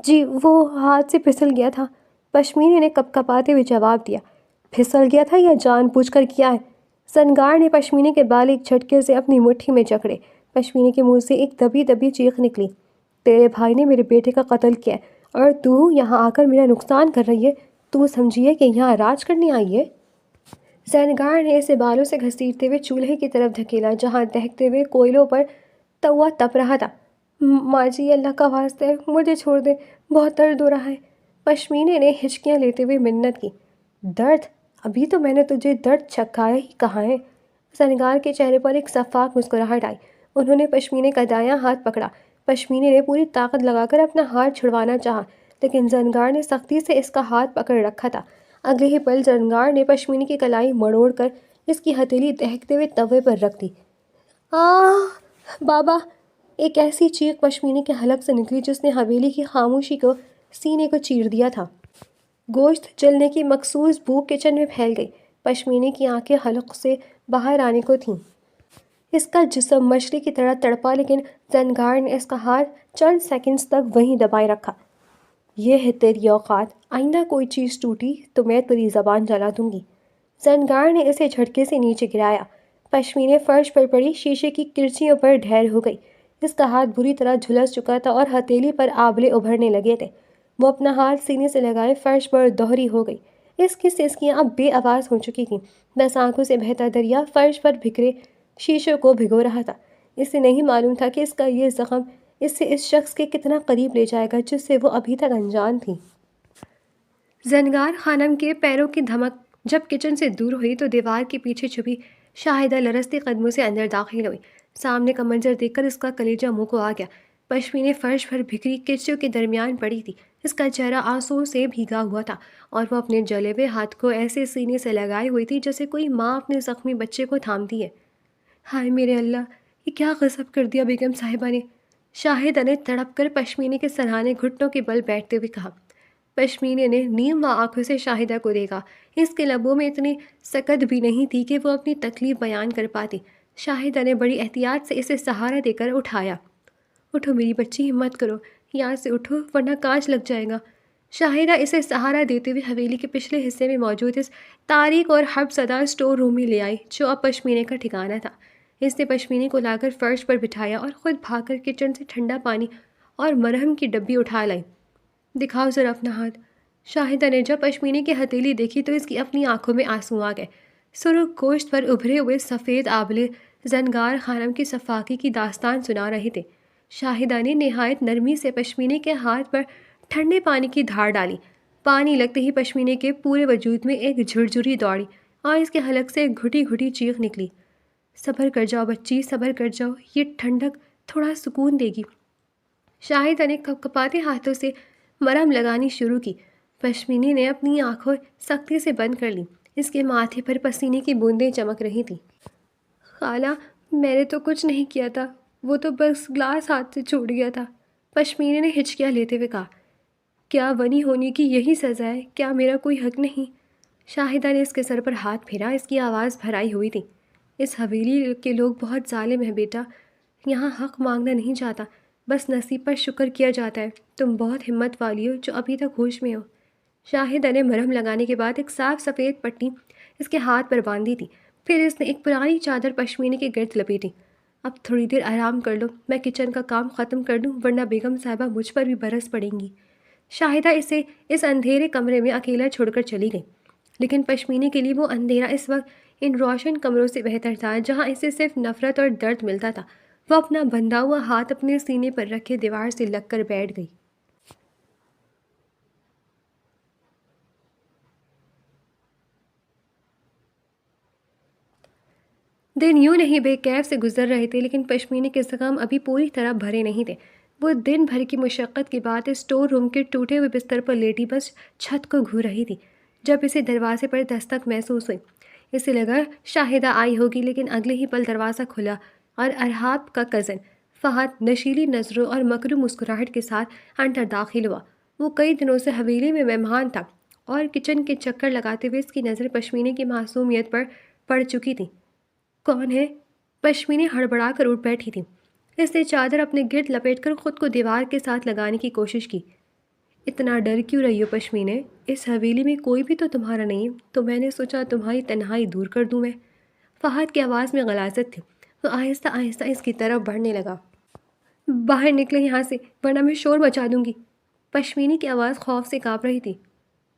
جی، وہ ہاتھ سے پھسل گیا تھا، پشمینے نے کپ کپاتے ہوئے جواب دیا۔ پھسل گیا تھا یا جان بوجھ کر کیا ہے؟ زنگار نے پشمینے کے بال ایک جھٹکے سے اپنی مٹھی میں جکڑے۔ پشمینے کے منہ سے ایک دبی دبی چیخ نکلی۔ تیرے بھائی نے میرے بیٹے کا قتل کیا ہے اور تو یہاں آ کر میرا نقصان کر رہی ہے؟ تو سمجھیے کہ یہاں راج کرنے آئی ہے؟ زنگار نے اسے بالوں سے گھسیٹتے ہوئے چولہے کی طرف دھکیلا جہاں دہکتے ہوئے کوئلوں پر توا تپ رہا تھا۔ ماں جی، اللہ کا واسطہ ہے، مجھے چھوڑ دے، بہت درد ہو رہا ہے، پشمینے نے ہچکیاں لیتے ہوئے منت کی۔ درد؟ ابھی تو میں نے تجھے درد چکھایا ہی کہاں ہے؟ زنگار کے چہرے پر ایک شفاف مسکراہٹ آئی۔ انہوں نے پشمینے کا دایاں ہاتھ پکڑا۔ پشمینے نے پوری طاقت لگا کر اپنا ہاتھ چھڑوانا چاہا لیکن زنگار نے سختی سے اس کا ہاتھ پکڑ رکھا تھا۔ اگلے ہی پل زنگار نے پشمینے کی کلائی مڑوڑ کر اس کی ہتھیلی دہکتے ہوئے توے پر رکھ دی۔ بابا! ایک ایسی چیخ پشمینے کے حلق سے نکلی جس نے حویلی کی خاموشی کو سینے کو چیر دیا تھا۔ گوشت جلنے کی مخصوص بو کچن میں پھیل گئی۔ پشمینے کی آنکھیں حلق سے باہر آنے کو تھیں۔ اس کا جسم مچھلی کی طرح تڑپا لیکن زنگار نے اس کا ہاتھ چند سیکنڈز تک وہیں دبائے رکھا۔ یہ ہے تیری اوقات، آئندہ کوئی چیز ٹوٹی تو میں تیری زبان جلا دوں گی۔ زنگار نے اسے جھٹکے سے نیچے گرایا۔ پشمینے فرش پر پڑی شیشے کی کرچیوں پر ڈھیر ہو گئی۔ اس کا ہاتھ بری طرح جھلس چکا تھا اور ہتھیلی پر آبلے ابھرنے لگے تھے۔ وہ اپنا ہاتھ سینے سے لگائے فرش پر دوہری ہو گئی۔ اس کی سسکیاں اب بے آواز ہو چکی تھیں۔ بس آنکھوں سے بہتا دریا فرش پر بکھرے شیشوں کو بھگو رہا تھا۔ اسے نہیں معلوم تھا کہ اس کا یہ زخم اسے اس شخص کے کتنا قریب لے جائے گا جس سے وہ ابھی تک انجان تھی۔ زنگار خانم کے پیروں کی دھمک جب کچن سے دور ہوئی تو دیوار کے پیچھے چھپی شاہدہ لرزتے قدموں سے اندر داخل ہوئی۔ سامنے کا منظر دیکھ کر اس کا کلیجہ منہ کو آ گیا۔ پشمینے فرش پر بکھری کرچیوں کے درمیان پڑی تھی۔ اس کا چہرہ آنسوؤں سے بھیگا ہوا تھا اور وہ اپنے جلے ہوئے ہاتھ کو ایسے سینے سے لگائے ہوئی تھی جیسے کوئی ماں اپنے زخمی بچے کو تھامتی ہے۔ ہائے میرے اللہ، یہ کیا غضب کر دیا بیگم صاحبہ نے؟ شاہدہ نے تڑپ کر پشمینے کے سرہانے گھٹنوں کے بل بیٹھتے ہوئے کہا۔ پشمینے نے نیم آنکھوں سے شاہدہ کو دیکھا۔ اس کے لبوں میں اتنی سکت بھی نہیں تھی کہ وہ اپنی تکلیف بیان کر پاتی۔ شاہدہ نے بڑی احتیاط سے اسے سہارا دے کر اٹھایا۔ اٹھو میری بچی، ہمت کرو، یہاں سے اٹھو ورنہ کانچ لگ جائے گا۔ شاہدہ اسے سہارا دیتے ہوئے حویلی کے پچھلے حصے میں موجود اس تاریک اور حب زدہ اسٹور روم میں لے آئی جو اب پشمینے کا ٹھکانہ تھا۔ اس نے پشمینے کو لا کر فرش پر بٹھایا اور خود بھاگ کر کچن سے ٹھنڈا پانی اور مرہم کی ڈبی اٹھا لائی۔ دکھاؤ ذرا اپنا ہاتھ۔ شاہدہ نے جب پشمینے کی ہتھیلی دیکھی تو اس کی اپنی آنکھوں میں آنسو آ گئے۔ سرخ گوشت پر ابھرے ہوئے سفید آبلے زنگار خانم کی صفاقی کی داستان سنا رہے تھے۔ شاہدہ نے نہایت نرمی سے پشمینے کے ہاتھ پر ٹھنڈے پانی کی دھار ڈالی۔ پانی لگتے ہی پشمینے کے پورے وجود میں ایک جھرجھری دوڑی اور اس کے حلق سے گھٹی گھٹی چیخ نکلی۔ صبر کر جاؤ بچی، صبر کر جاؤ، یہ ٹھنڈک تھوڑا سکون دے گی۔ شاہدہ نے کپ کپاتے ہاتھوں سے مرہم لگانی شروع کی۔ پشمینے نے اپنی آنکھیں سختی سے بند کر لیں۔ اس کے ماتھے پر پسینے کی بوندیں چمک رہی تھیں۔ خالہ، میں نے تو کچھ نہیں کیا تھا، وہ تو بس گلاس ہاتھ سے چھوٹ گیا تھا، پشمینے نے ہچکیاں لیتے ہوئے کہا۔ کیا ونی ہونے کی یہی سزا ہے؟ کیا میرا کوئی حق نہیں؟ شاہدہ نے اس کے سر پر ہاتھ پھیرا، اس کی آواز بھرائی ہوئی تھی۔ اس حویلی کے لوگ بہت ظالم ہیں بیٹا، یہاں حق مانگنا نہیں جاتا، بس نصیب پر شکر کیا جاتا ہے۔ تم بہت ہمت والی ہو جو ابھی تک ہوش میں ہو۔ شاہدہ نے مرہم لگانے کے بعد ایک صاف سفید پٹی اس کے ہاتھ پر باندھی تھی، پھر اس نے ایک پرانی چادر پشمینے کے گرد لپیٹی۔ اب تھوڑی دیر آرام کر لو، میں کچن کا کام ختم کر دوں، ورنہ بیگم صاحبہ مجھ پر بھی برس پڑیں گی۔ شاہدہ اسے اس اندھیرے کمرے میں اکیلا چھوڑ کر چلی گئی، لیکن پشمینے کے لیے وہ اندھیرا اس وقت ان روشن کمروں سے بہتر تھا جہاں اسے صرف نفرت اور درد ملتا تھا۔ وہ اپنا بندھا ہوا ہاتھ اپنے سینے پر رکھے دیوار سے لگ کر بیٹھ گئی۔ دن یوں نہیں بے کیف سے گزر رہے تھے، لیکن پشمینے کے زخم ابھی پوری طرح بھرے نہیں تھے۔ وہ دن بھر کی مشقت کے بعد اسٹور روم کے ٹوٹے ہوئے بستر پر لیٹی بس چھت کو گھور رہی تھی جب اسے دروازے پر دستک محسوس ہوئی۔ اسے لگا شاہدہ آئی ہوگی، لیکن اگلے ہی پل دروازہ کھلا اور ارحاب کا کزن فہد نشیلی نظروں اور مکرو مسکراہٹ کے ساتھ اندر داخل ہوا۔ وہ کئی دنوں سے حویلی میں مہمان تھا اور کچن کے چکر لگاتے ہوئے اس کی نظر پشمینے کی معصومیت پر پڑ چکی تھی۔ کون ہے؟ پشمینے ہڑبڑا کر اٹھ بیٹھی تھی۔ اس نے چادر اپنے گرد لپیٹ کر خود کو دیوار کے ساتھ لگانے کی کوشش کی۔ اتنا ڈر کیوں رہی ہو پشمینے؟ اس حویلی میں کوئی بھی تو تمہارا نہیں، تو میں نے سوچا تمہاری تنہائی دور کر دوں میں۔ فہد کی آواز میں غلاظت تھی۔ وہ آہستہ آہستہ اس کی طرف بڑھنے لگا۔ باہر نکلے یہاں سے، ورنہ میں شور مچا دوں گی۔ پشمینے کی آواز خوف سے کانپ رہی تھی۔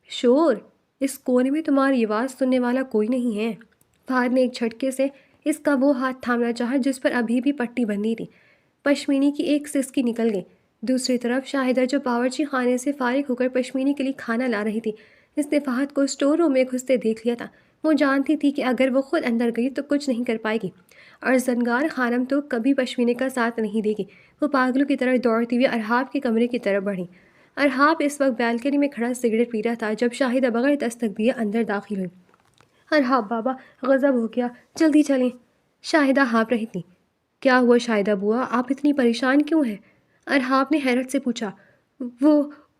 شور؟ اس کونے میں تمہاری آواز سننے والا کوئی نہیں ہے۔ فہد نے ایک جھٹکے سے اس کا وہ ہاتھ تھامنا چاہا جس پر ابھی بھی پٹی بندھی تھی۔ پشمینے کی ایک سسکی نکل گئی۔ دوسری طرف شاہدہ جو باورچی خانے سے فارغ ہو کر پشمینے کے لیے کھانا لا رہی تھی، اس نے فہد کو اسٹور روم میں گھستے دیکھ لیا تھا۔ وہ جانتی تھی کہ اگر وہ خود اندر گئی تو کچھ نہیں کر پائے گی، اور زنگار خانم تو کبھی پشمینے کا ساتھ نہیں دے گی۔ وہ پاگلوں کی طرح دوڑتی ہوئی ارحاب کے کمرے کی طرف بڑھی۔ ارحاب اس وقت بالکنی میں کھڑا سگریٹ پی رہا تھا جب شاہدہ بغیر دستک دیے اندر داخل ہوئی۔ ارحاب بابا، غضب ہو گیا، جلدی چلیں۔ شاہدہ ہانپ رہی تھی۔ کیا ہوا شاہدہ بوا، آپ اتنی پریشان کیوں ہیں؟ ارحاب نے حیرت سے پوچھا۔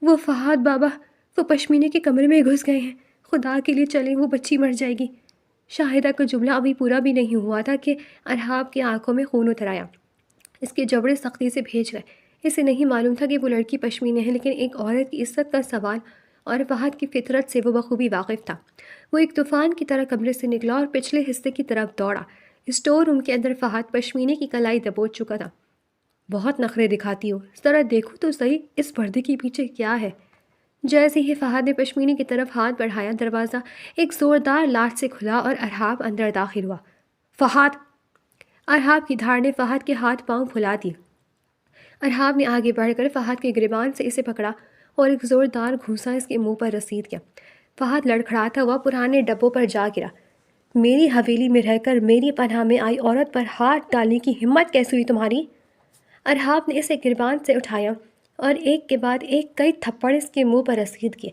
وہ فہد بابا، وہ پشمینے کے کمرے میں گھس گئے ہیں، خدا کے لیے چلیں، وہ بچی مر جائے گی۔ شاہدہ کا جملہ ابھی پورا بھی نہیں ہوا تھا کہ ارحاب کی آنکھوں میں خون اتر آیا۔ اس کے جبڑے سختی سے بھیج گئے۔ اسے نہیں معلوم تھا کہ وہ لڑکی پشمینے ہے، لیکن ایک عورت کی عزت کا سوال اور فہد کی فطرت سے وہ بخوبی واقف تھا۔ وہ ایک طوفان کی طرح کمرے سے نکلا اور پچھلے حصے کی طرف دوڑا۔ اسٹور روم کے اندر فہد پشمینے کی کلائی دبوچ چکا تھا۔ بہت نخرے دکھاتی ہو، ذرا دیکھو تو صحیح اس پردے کے پیچھے کیا ہے۔ جیسے ہی فہد نے پشمینے کی طرف ہاتھ بڑھایا، دروازہ ایک زوردار لاٹ سے کھلا اور ارحاب اندر داخل ہوا۔ فہد! ارحاب کی دھاڑ نے فہد کے ہاتھ پاؤں پھلا دیے۔ ارحاب نے آگے بڑھ کر فہد کے گریبان سے اسے پکڑا اور ایک زوردار گھونسا اس کے منہ پر رسید کیا۔ فہد لڑکھڑاتا ہوا پرانے ڈبوں پر جا گرا۔ میری حویلی میں رہ کر میری پناہ میں آئی عورت پر ہاتھ ڈالنے کی ہمت کیسے ہوئی تمہاری؟ ارحاب نے اسے گریبان سے اٹھایا اور ایک کے بعد ایک کئی تھپڑ اس کے منہ پر رسید کیے۔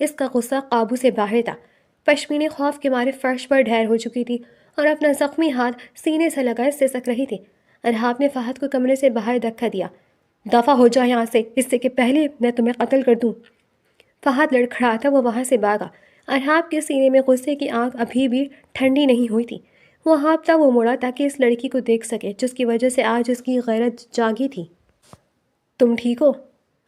اس کا غصہ قابو سے باہر تھا۔ پشمینے خوف کے مارے فرش پر ڈھیر ہو چکی تھی اور اپنا زخمی ہاتھ سینے سے لگائے سسک رہی تھی۔ ارحاب نے فہد کو کمرے سے باہر دھکا دیا۔ دفع ہو جا یہاں سے، اس سے کہ پہلے میں تمہیں قتل کر دوں۔ فہد لڑکھڑاتا وہ وہاں سے بھاگا۔ ارحاب کے سینے میں غصے کی آنکھ ابھی بھی ٹھنڈی نہیں ہوئی تھی۔ وہ ہانپتا وہ مڑا تاکہ اس لڑکی کو دیکھ سکے جس کی وجہ سے آج اس کی غیرت جاگی تھی۔ تم ٹھیک ہو؟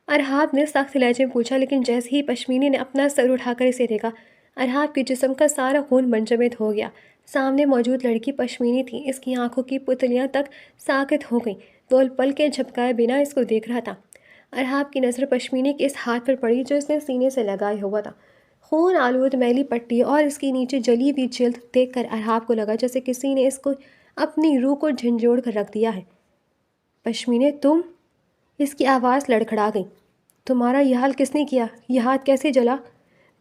ارحاب نے سخت لہجے میں پوچھا، لیکن جیسے ہی پشمینے نے اپنا سر اٹھا کر اسے دیکھا، ارحاب کے جسم کا سارا خون منجمد ہو گیا۔ سامنے موجود لڑکی پشمینے تھی۔ اس کی آنکھوں کی پتلیاں تک ساکت ہو گئیں۔ وہ پلکیں جھپکائے بنا اس کو دیکھ رہا تھا۔ ارحاب کی نظر پشمینے کے اس ہاتھ پر پڑی جو اس نے سینے سے لگائے ہوا تھا۔ خون آلود میلی پٹی اور اس کی نیچے جلی ہوئی جلد دیکھ کر ارحاب کو لگا جیسے کسی نے اس کو اپنی روح کو جھنجھوڑ کر رکھ دیا ہے۔ پشمینے تم؟ اس کی آواز لڑکھڑا گئی۔ تمہارا یہ حال کس نے کیا؟ یہ ہاتھ کیسے جلا؟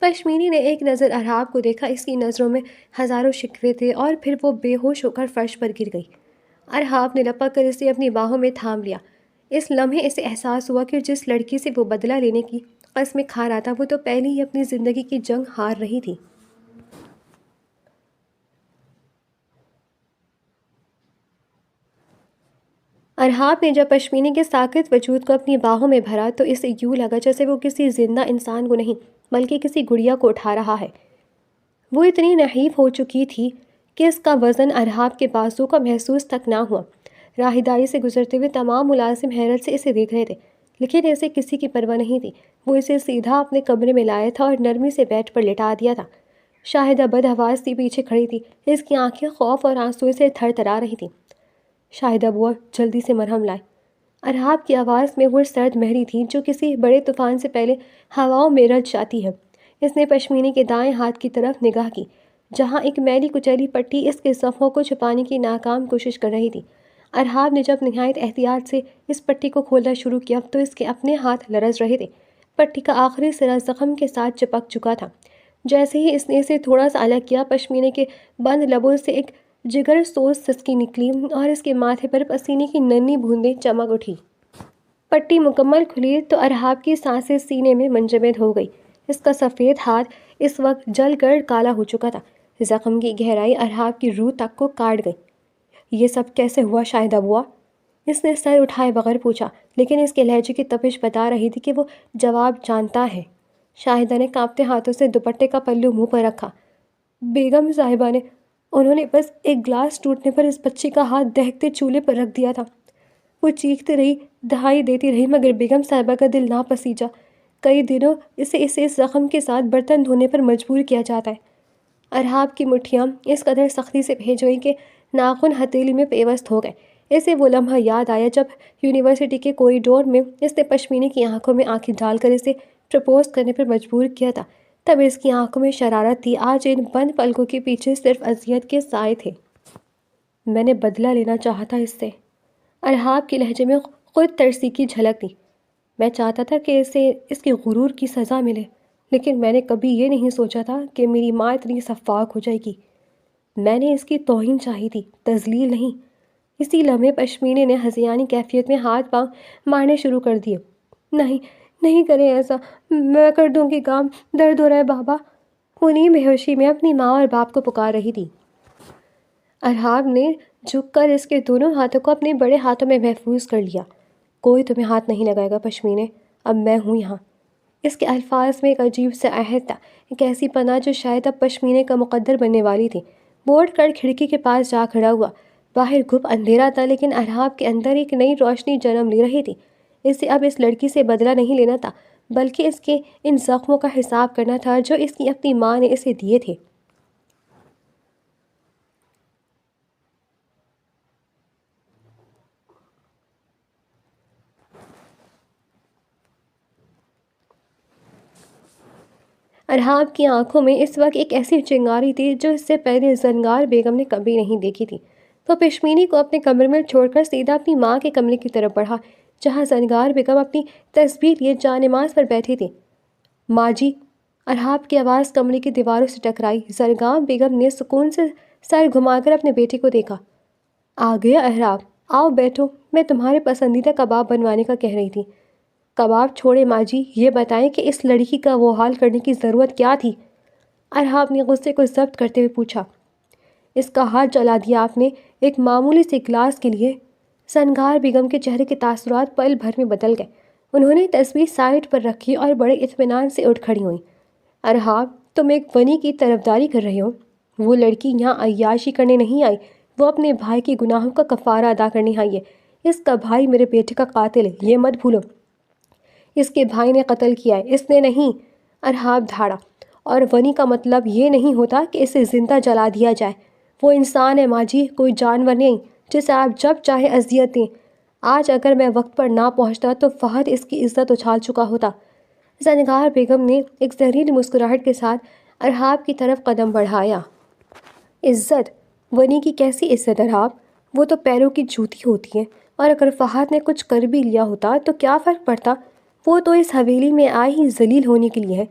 پشمینے نے ایک نظر ارحاب کو دیکھا۔ اس کی نظروں میں ہزاروں شکوے تھے اور پھر وہ بے ہوش ہو کر فرش پر گر گئی۔ ارحاب نے لپک کر اسے اپنی باہوں میں تھام لیا۔ اس لمحے اسے احساس ہوا کہ جس لڑکی سے وہ بدلہ لینے کی قسمیں کھا رہا تھا وہ تو پہلے ہی اپنی زندگی کی جنگ ہار رہی تھی۔ ارحاب نے جب پشمینے کے ساکت وجود کو اپنی باہوں میں بھرا تو اسے یوں لگا جیسے وہ کسی زندہ انسان کو نہیں بلکہ کسی گڑیا کو اٹھا رہا ہے۔ وہ اتنی نحیف ہو چکی تھی کہ اس کا وزن ارحاب کے بازو کا محسوس تک نہ ہوا۔ راہداری سے گزرتے ہوئے تمام ملازم حیرت سے اسے دیکھ رہے تھے، لیکن اسے کسی کی پرواہ نہیں تھی۔ وہ اسے سیدھا اپنے کمرے میں لایا تھا اور نرمی سے بیڈ پر لٹا دیا تھا۔ شاہدہ بدحواس سی پیچھے کھڑی تھی، اس کی آنکھیں خوف اور آنسو سے تھر تھرا رہی تھیں۔ شاہدہ بوا، جلدی سے مرہم لائے۔ ارحاب کی آواز میں وہ سرد مہری تھی جو کسی بڑے طوفان سے پہلے ہواؤں میں رچ جاتی ہے۔ اس نے پشمینے کے دائیں ہاتھ کی طرف نگاہ کی، جہاں ایک میلی کچیلی پٹی اس کے زخموں کو چھپانے کی ناکام کوشش کر رہی تھی۔ ارحاب نے جب نہایت احتیاط سے اس پٹی کو کھولنا شروع کیا تو اس کے اپنے ہاتھ لرز رہے تھے۔ پٹی کا آخری سرا زخم کے ساتھ چپک چکا تھا۔ جیسے ہی اس نے اسے تھوڑا سا الگ کیا، پشمینے کے بند لبوں سے ایک جگر سوز سسکی نکلی اور اس کے ماتھے پر پسینے کی ننھی بوندیں چمک اٹھی۔ پٹی مکمل کھلی تو ارحاب کی سانسیں سینے میں منجمد ہو گئی۔ اس کا سفید ہاتھ اس وقت جل کر کالا ہو چکا تھا۔ زخم کی گہرائی ارحاب کی روح تک کو کاٹ گئی۔ یہ سب کیسے ہوا شاہدہ بوا؟ اس نے سر اٹھائے بغیر پوچھا، لیکن اس کے لہجے کی تپش بتا رہی تھی کہ وہ جواب جانتا ہے۔ شاہدہ نے کانپتے ہاتھوں سے دوپٹے کا پلو منہ پر رکھا۔ بیگم صاحبہ نے، انہوں نے بس ایک گلاس ٹوٹنے پر اس بچی کا ہاتھ دہکتے چولہے پر رکھ دیا تھا۔ وہ چیختی رہی، دہائی دیتی رہی، مگر بیگم صاحبہ کا دل نہ پسیجا۔ کئی دنوں اسے اس زخم کے ساتھ برتن دھونے پر مجبور کیا جاتا ہے۔ ارحاب کی مٹھیاں اس قدر سختی سے بھیج گئیں کہ ناخن ہتھیلی میں پیوست ہو گئے۔ اسے وہ لمحہ یاد آیا جب یونیورسٹی کے کوریڈور میں اس نے پشمینے کی آنکھوں میں آنکھیں ڈال کر اسے پرپوز کرنے پر مجبور کیا تھا۔ تب اس کی آنکھوں میں شرارت تھی، آج ان بند پلکوں کے پیچھے صرف اذیت کے سائے تھے۔ میں نے بدلہ لینا چاہا تھا اس سے۔ ارحاب کے لہجے میں خود ترسی کی جھلک تھی۔ میں چاہتا تھا کہ اسے اس کے غرور کی سزا ملے، لیکن میں نے کبھی یہ نہیں سوچا تھا کہ میری ماں اتنی سفاک ہو جائے گی۔ میں نے اس کی توہین چاہی تھی، تذلیل نہیں۔ اسی لمحے پشمینے نے ہذیانی کیفیت میں ہاتھ پاؤں مارنے شروع کر دیے۔ نہیں، نہیں کریں ایسا، میں کر دوں گی کام، درد ہو رہا ہے بابا۔ وہ نیم بےہوشی میں اپنی ماں اور باپ کو پکار رہی تھی۔ ارحاب نے جھک کر اس کے دونوں ہاتھوں کو اپنے بڑے ہاتھوں میں محفوظ کر لیا۔ کوئی تمہیں ہاتھ نہیں لگائے گا پشمینے، اب میں ہوں یہاں۔ اس کے الفاظ میں ایک عجیب سا عہد تھا، ایک ایسی پناہ جو شاید اب پشمینے کا مقدر بننے والی تھی۔ وہ اٹھ کر کھڑکی کے پاس جا کھڑا ہوا۔ باہر گھپ اندھیرا تھا، لیکن ارحاب کے اندر ایک نئی روشنی جنم لے رہی تھی۔ اسے اب اس لڑکی سے بدلہ نہیں لینا تھا، بلکہ اس کے ان زخموں کا حساب کرنا تھا جو اس کی اپنی ماں نے اسے دیے تھے۔ ارحاب کی آنکھوں میں اس وقت ایک ایسی چنگاری تھی جو اس سے پہلے زنگار بیگم نے کبھی نہیں دیکھی تھی۔ وہ پشمینے کو اپنے کمرے میں چھوڑ کر سیدھا اپنی ماں کے کمرے کی طرف بڑھا، جہاں زنگار بیگم اپنی تسبیح لیے جانماز پر بیٹھی تھی۔ ماں جی! ارحاب کی آواز کمرے کی دیواروں سے ٹکرائی۔ زنگار بیگم نے سکون سے سر گھما کر اپنے بیٹے کو دیکھا۔ آ گیا ارحاب، آؤ بیٹھو، میں تمہارے پسندیدہ کباب بنوانے کا کہہ رہی تھی۔ کباب چھوڑے ماں جی، یہ بتائیں کہ اس لڑکی کا وہ حال کرنے کی ضرورت کیا تھی؟ ارحاب نے غصے کو ضبط کرتے ہوئے پوچھا۔ اس کا ہاتھ جلا دیا آپ نے، ایک معمولی سے گلاس کے لیے؟ زنگار بیگم کے چہرے کے تاثرات پل بھر میں بدل گئے۔ انہوں نے تصویر سائڈ پر رکھی اور بڑے اطمینان سے اٹھ کھڑی ہوئیں۔ ارحاب، تم ایک بنی کی طرفداری کر رہے ہو؟ وہ لڑکی یہاں عیاشی کرنے نہیں آئی، وہ اپنے بھائی کے گناہوں کا کفارہ ادا کرنے آئی ہے۔ اس کا بھائی میرے بیٹے کا قاتل ہے، یہ مت بھولو۔ اس کے بھائی نے قتل کیا ہے، اس نے نہیں، ارحاب دھاڑا۔ اور ونی کا مطلب یہ نہیں ہوتا کہ اسے زندہ جلا دیا جائے۔ وہ انسان ہے ماں جی، کوئی جانور نہیں جسے آپ جب چاہے اذیت دیں۔ آج اگر میں وقت پر نہ پہنچتا تو فہد اس کی عزت اچھال چکا ہوتا۔ زنگار بیگم نے ایک زہریلی مسکراہٹ کے ساتھ ارحاب کی طرف قدم بڑھایا۔ عزت؟ ونی کی کیسی عزت ارحاب؟ وہ تو پیروں کی جوتی ہوتی ہے، اور اگر فہد نے کچھ کر بھی لیا ہوتا تو کیا فرق پڑتا؟ وہ تو اس حویلی میں آئی ہی ذلیل ہونے کے لیے ہے۔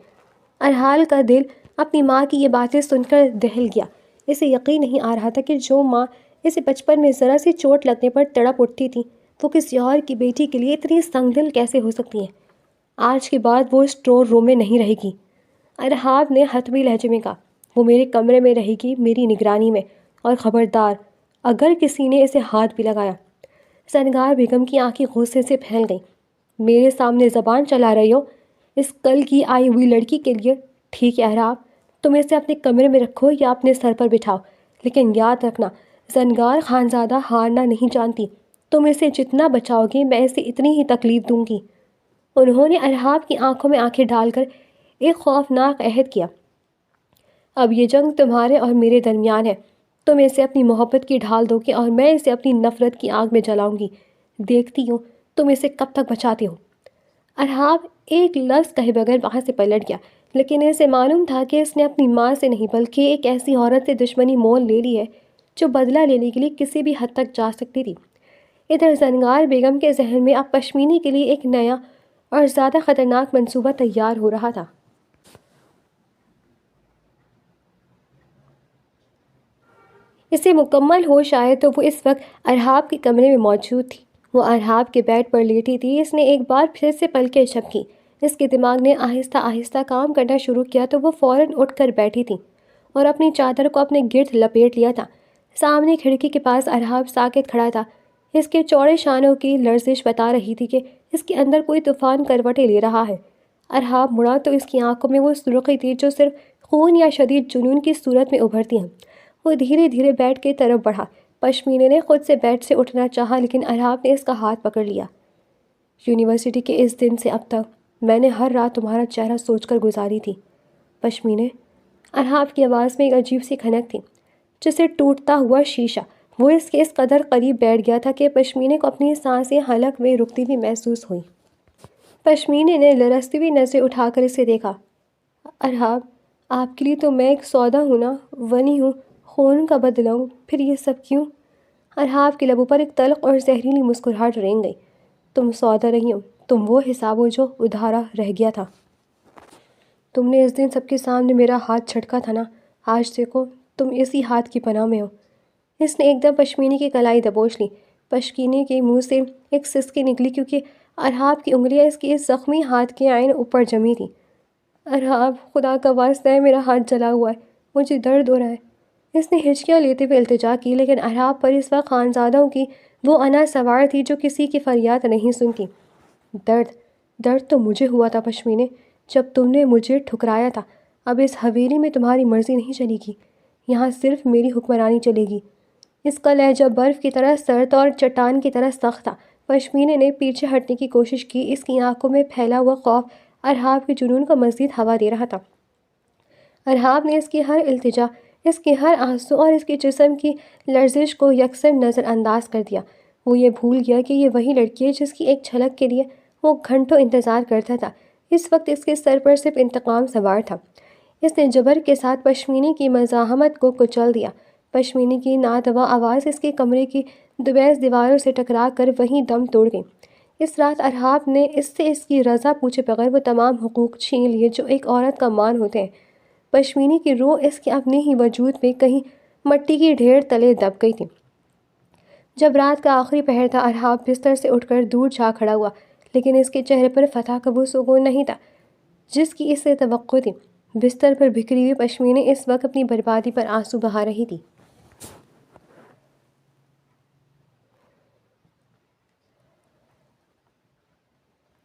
ارحال کا دل اپنی ماں کی یہ باتیں سن کر دہل گیا۔ اسے یقین نہیں آ رہا تھا کہ جو ماں اسے بچپن میں ذرا سی چوٹ لگنے پر تڑپ اٹھتی تھی، وہ کسی اور کی بیٹی کے لیے اتنی سنگ دل کیسے ہو سکتی ہیں۔ آج کے بعد وہ اسٹور روم میں نہیں رہے گی، ارحاب نے حتمی لہجے میں کہا۔ وہ میرے کمرے میں رہے گی، میری نگرانی میں، اور خبردار اگر کسی نے اسے ہاتھ بھی لگایا۔ زنگار بیگم کی آنکھیں غصے سے پھیل گئیں۔ میرے سامنے زبان چلا رہی ہو اس کل کی آئی ہوئی لڑکی کے لیے؟ ٹھیک ہے احرام، تم اسے اپنے کمرے میں رکھو یا اپنے سر پر بٹھاؤ، لیکن یاد رکھنا زنگار خانزادہ ہارنا نہیں جانتی۔ تم اسے جتنا بچاؤ گی میں اسے اتنی ہی تکلیف دوں گی۔ انہوں نے ارحاب کی آنکھوں میں آنکھیں ڈال کر ایک خوفناک عہد کیا۔ اب یہ جنگ تمہارے اور میرے درمیان ہے۔ تم اسے اپنی محبت کی ڈھال دو گے اور میں اسے اپنی نفرت کی آگ میں جلاؤں گی۔ دیکھتی ہوں تم اسے کب تک بچاتے ہو۔ ارحاب ایک لفظ کہے بغیر وہاں سے پلٹ گیا، لیکن اسے معلوم تھا کہ اس نے اپنی ماں سے نہیں بلکہ ایک ایسی عورت سے دشمنی مول لے لی ہے جو بدلہ لینے کے لیے کسی بھی حد تک جا سکتی تھی۔ ادھر زنگار بیگم کے ذہن میں اب پشمینے کے لیے ایک نیا اور زیادہ خطرناک منصوبہ تیار ہو رہا تھا۔ اسے مکمل ہوش آئے تو وہ اس وقت ارحاب کے کمرے میں موجود تھی۔ وہ ارحاب کے بیڈ پر لیٹی تھی۔ اس نے ایک بار پھر سے پلکیں جھپکیں۔ اس کے دماغ نے آہستہ آہستہ کام کرنا شروع کیا تو وہ فوراً اٹھ کر بیٹھی تھی اور اپنی چادر کو اپنے گرد لپیٹ لیا تھا۔ سامنے کھڑکی کے پاس ارحاب ساکت کھڑا تھا۔ اس کے چوڑے شانوں کی لرزش بتا رہی تھی کہ اس کے اندر کوئی طوفان کروٹیں لے رہا ہے۔ ارحاب مڑا تو اس کی آنکھوں میں وہ سرخی تھی جو صرف خون یا شدید جنون کی صورت میں ابھرتی ہیں۔ وہ دھیرے دھیرے بیڈ کی طرف بڑھا۔ پشمینے نے خود سے بیڈ سے اٹھنا چاہا لیکن ارحاب نے اس کا ہاتھ پکڑ لیا۔ یونیورسٹی کے اس دن سے اب تک میں نے ہر رات تمہارا چہرہ سوچ کر گزاری تھی پشمینے۔ ارحاب کی آواز میں ایک عجیب سی کھنک تھی جسے ٹوٹتا ہوا شیشہ۔ وہ اس کے اس قدر قریب بیٹھ گیا تھا کہ پشمینے کو اپنی سانسیں حلق میں رکتی ہوئی محسوس ہوئی۔ پشمینے نے لرزتی ہوئی نظریں اٹھا کر اسے دیکھا۔ ارحاب، آپ کے لیے تو میں ایک سودا ہوں نا، ونی ہوں، خون کا بدلہ ہوں، پھر یہ سب کیوں؟ ارحاب کے لبوں پر ایک تلخ اور زہریلی مسکراہٹ رینگ گئی۔ تم سودا نہیں ہو، تم وہ حساب ہو جو ادھارا رہ گیا تھا۔ تم نے اس دن سب کے سامنے میرا ہاتھ چھٹکا تھا نا، آج دیکھو تم اسی ہاتھ کی پناہ میں ہو۔ اس نے ایک دم پشمینے کی کلائی دبوچ لی۔ پشمینے کے منہ سے ایک سسکی نکلی کیونکہ ارحاب کی انگلیاں اس کے اس زخمی ہاتھ کے عین اوپر جمی تھیں۔ ارحاب، خدا کا واسطہ ہے، میرا ہاتھ جلا ہوا ہے، مجھے درد ہو رہا ہے۔ اس نے ہچکیاں لیتے ہوئے التجا کی، لیکن ارحاب پر اس وقت خانزادوں کی وہ انا سوار تھی جو کسی کی فریاد نہیں سنتی۔ درد تو مجھے ہوا تھا پشمینے، جب تم نے مجھے ٹھکرایا تھا۔ اب اس حویلی میں تمہاری مرضی نہیں چلے گی، یہاں صرف میری حکمرانی چلے گی۔ اس کا لہجہ برف کی طرح سرد اور چٹان کی طرح سخت تھا۔ پشمینے نے پیچھے ہٹنے کی کوشش کی۔ اس کی آنکھوں میں پھیلا ہوا خوف ارحاب کے جنون کو مزید ہوا دے رہا تھا۔ ارحاب نے اس کی ہر التجا، اس کے ہر آنسو اور اس کے جسم کی لرزش کو یکسر نظر انداز کر دیا۔ وہ یہ بھول گیا کہ یہ وہی لڑکی ہے جس کی ایک جھلک کے لیے وہ گھنٹوں انتظار کرتا تھا۔ اس وقت اس کے سر پر صرف انتقام سوار تھا۔ اس نے جبر کے ساتھ پشمینے کی مزاحمت کو کچل دیا۔ پشمینے کی ناتواں آواز اس کے کمرے کی دوبیس دیواروں سے ٹکرا کر وہیں دم توڑ گئی۔ اس رات ارحاب نے اس سے اس کی رضا پوچھے بغیر وہ تمام حقوق چھین لیے جو ایک عورت کا مان ہوتے ہیں۔ پشمینے کی روح اس کے اپنے ہی وجود میں کہیں مٹی کی ڈھیر تلے دب گئی تھی۔ جب رات کا آخری پہر تھا، ارحاب بستر سے اٹھ کر دور جا کھڑا ہوا، لیکن اس کے چہرے پر فتح کا وہ سکون نہیں تھا جس کی اسے توقع تھی۔ بستر پر بکھری ہوئی پشمینے اس وقت اپنی بربادی پر آنسو بہا رہی تھی۔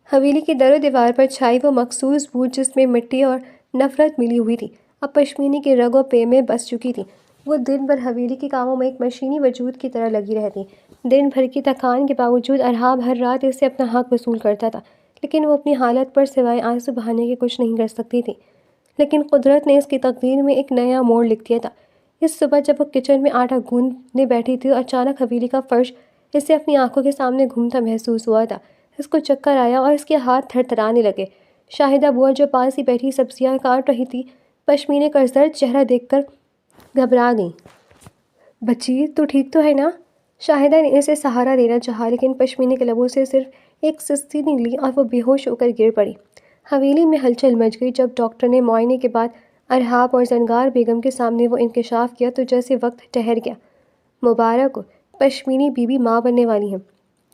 حویلی کی در و دیوار پر چھائی وہ مخصوص بو جس میں مٹی اور نفرت ملی ہوئی تھی اب پشمینے کے رگ و پے میں بس چکی تھی۔ وہ دن بھر حویلی کے کاموں میں ایک مشینی وجود کی طرح لگی رہتی۔ دن بھر کی تھکان کے باوجود ارحاب ہر رات اس سے اپنا حق وصول کرتا تھا، لیکن وہ اپنی حالت پر سوائے آنسو بہانے کے کچھ نہیں کر سکتی تھی۔ لیکن قدرت نے اس کی تقدیر میں ایک نیا موڑ لکھ دیا تھا۔ اس صبح جب وہ کچن میں آٹا گوندنے بیٹھی تھی، اچانک حویلی کا فرش اسے اپنی آنکھوں کے سامنے گھومتا محسوس ہوا تھا۔ اس کو چکر آیا اور اس کے ہاتھ تھر تھرانے لگے۔ شاہدہ بوا جو پاس ہی بیٹھی سبزیاں کاٹ رہی تھی، پشمینے کا زرد چہرہ دیکھ کر گھبرا گئی۔ بچی، تو ٹھیک تو ہے نا؟ شاہدہ نے اسے سہارا دینا چاہا، لیکن پشمینے کے لبوں سے صرف ایک سستی نکلی اور وہ بے ہوش ہو کر گر پڑی۔ حویلی میں ہلچل مچ گئی۔ جب ڈاکٹر نے معائنے کے بعد ارحاب اور زنگار بیگم کے سامنے وہ انکشاف کیا تو جیسے وقت ٹھہر گیا۔ مبارک ہو، پشمینی بی بی ماں بننے والی ہیں۔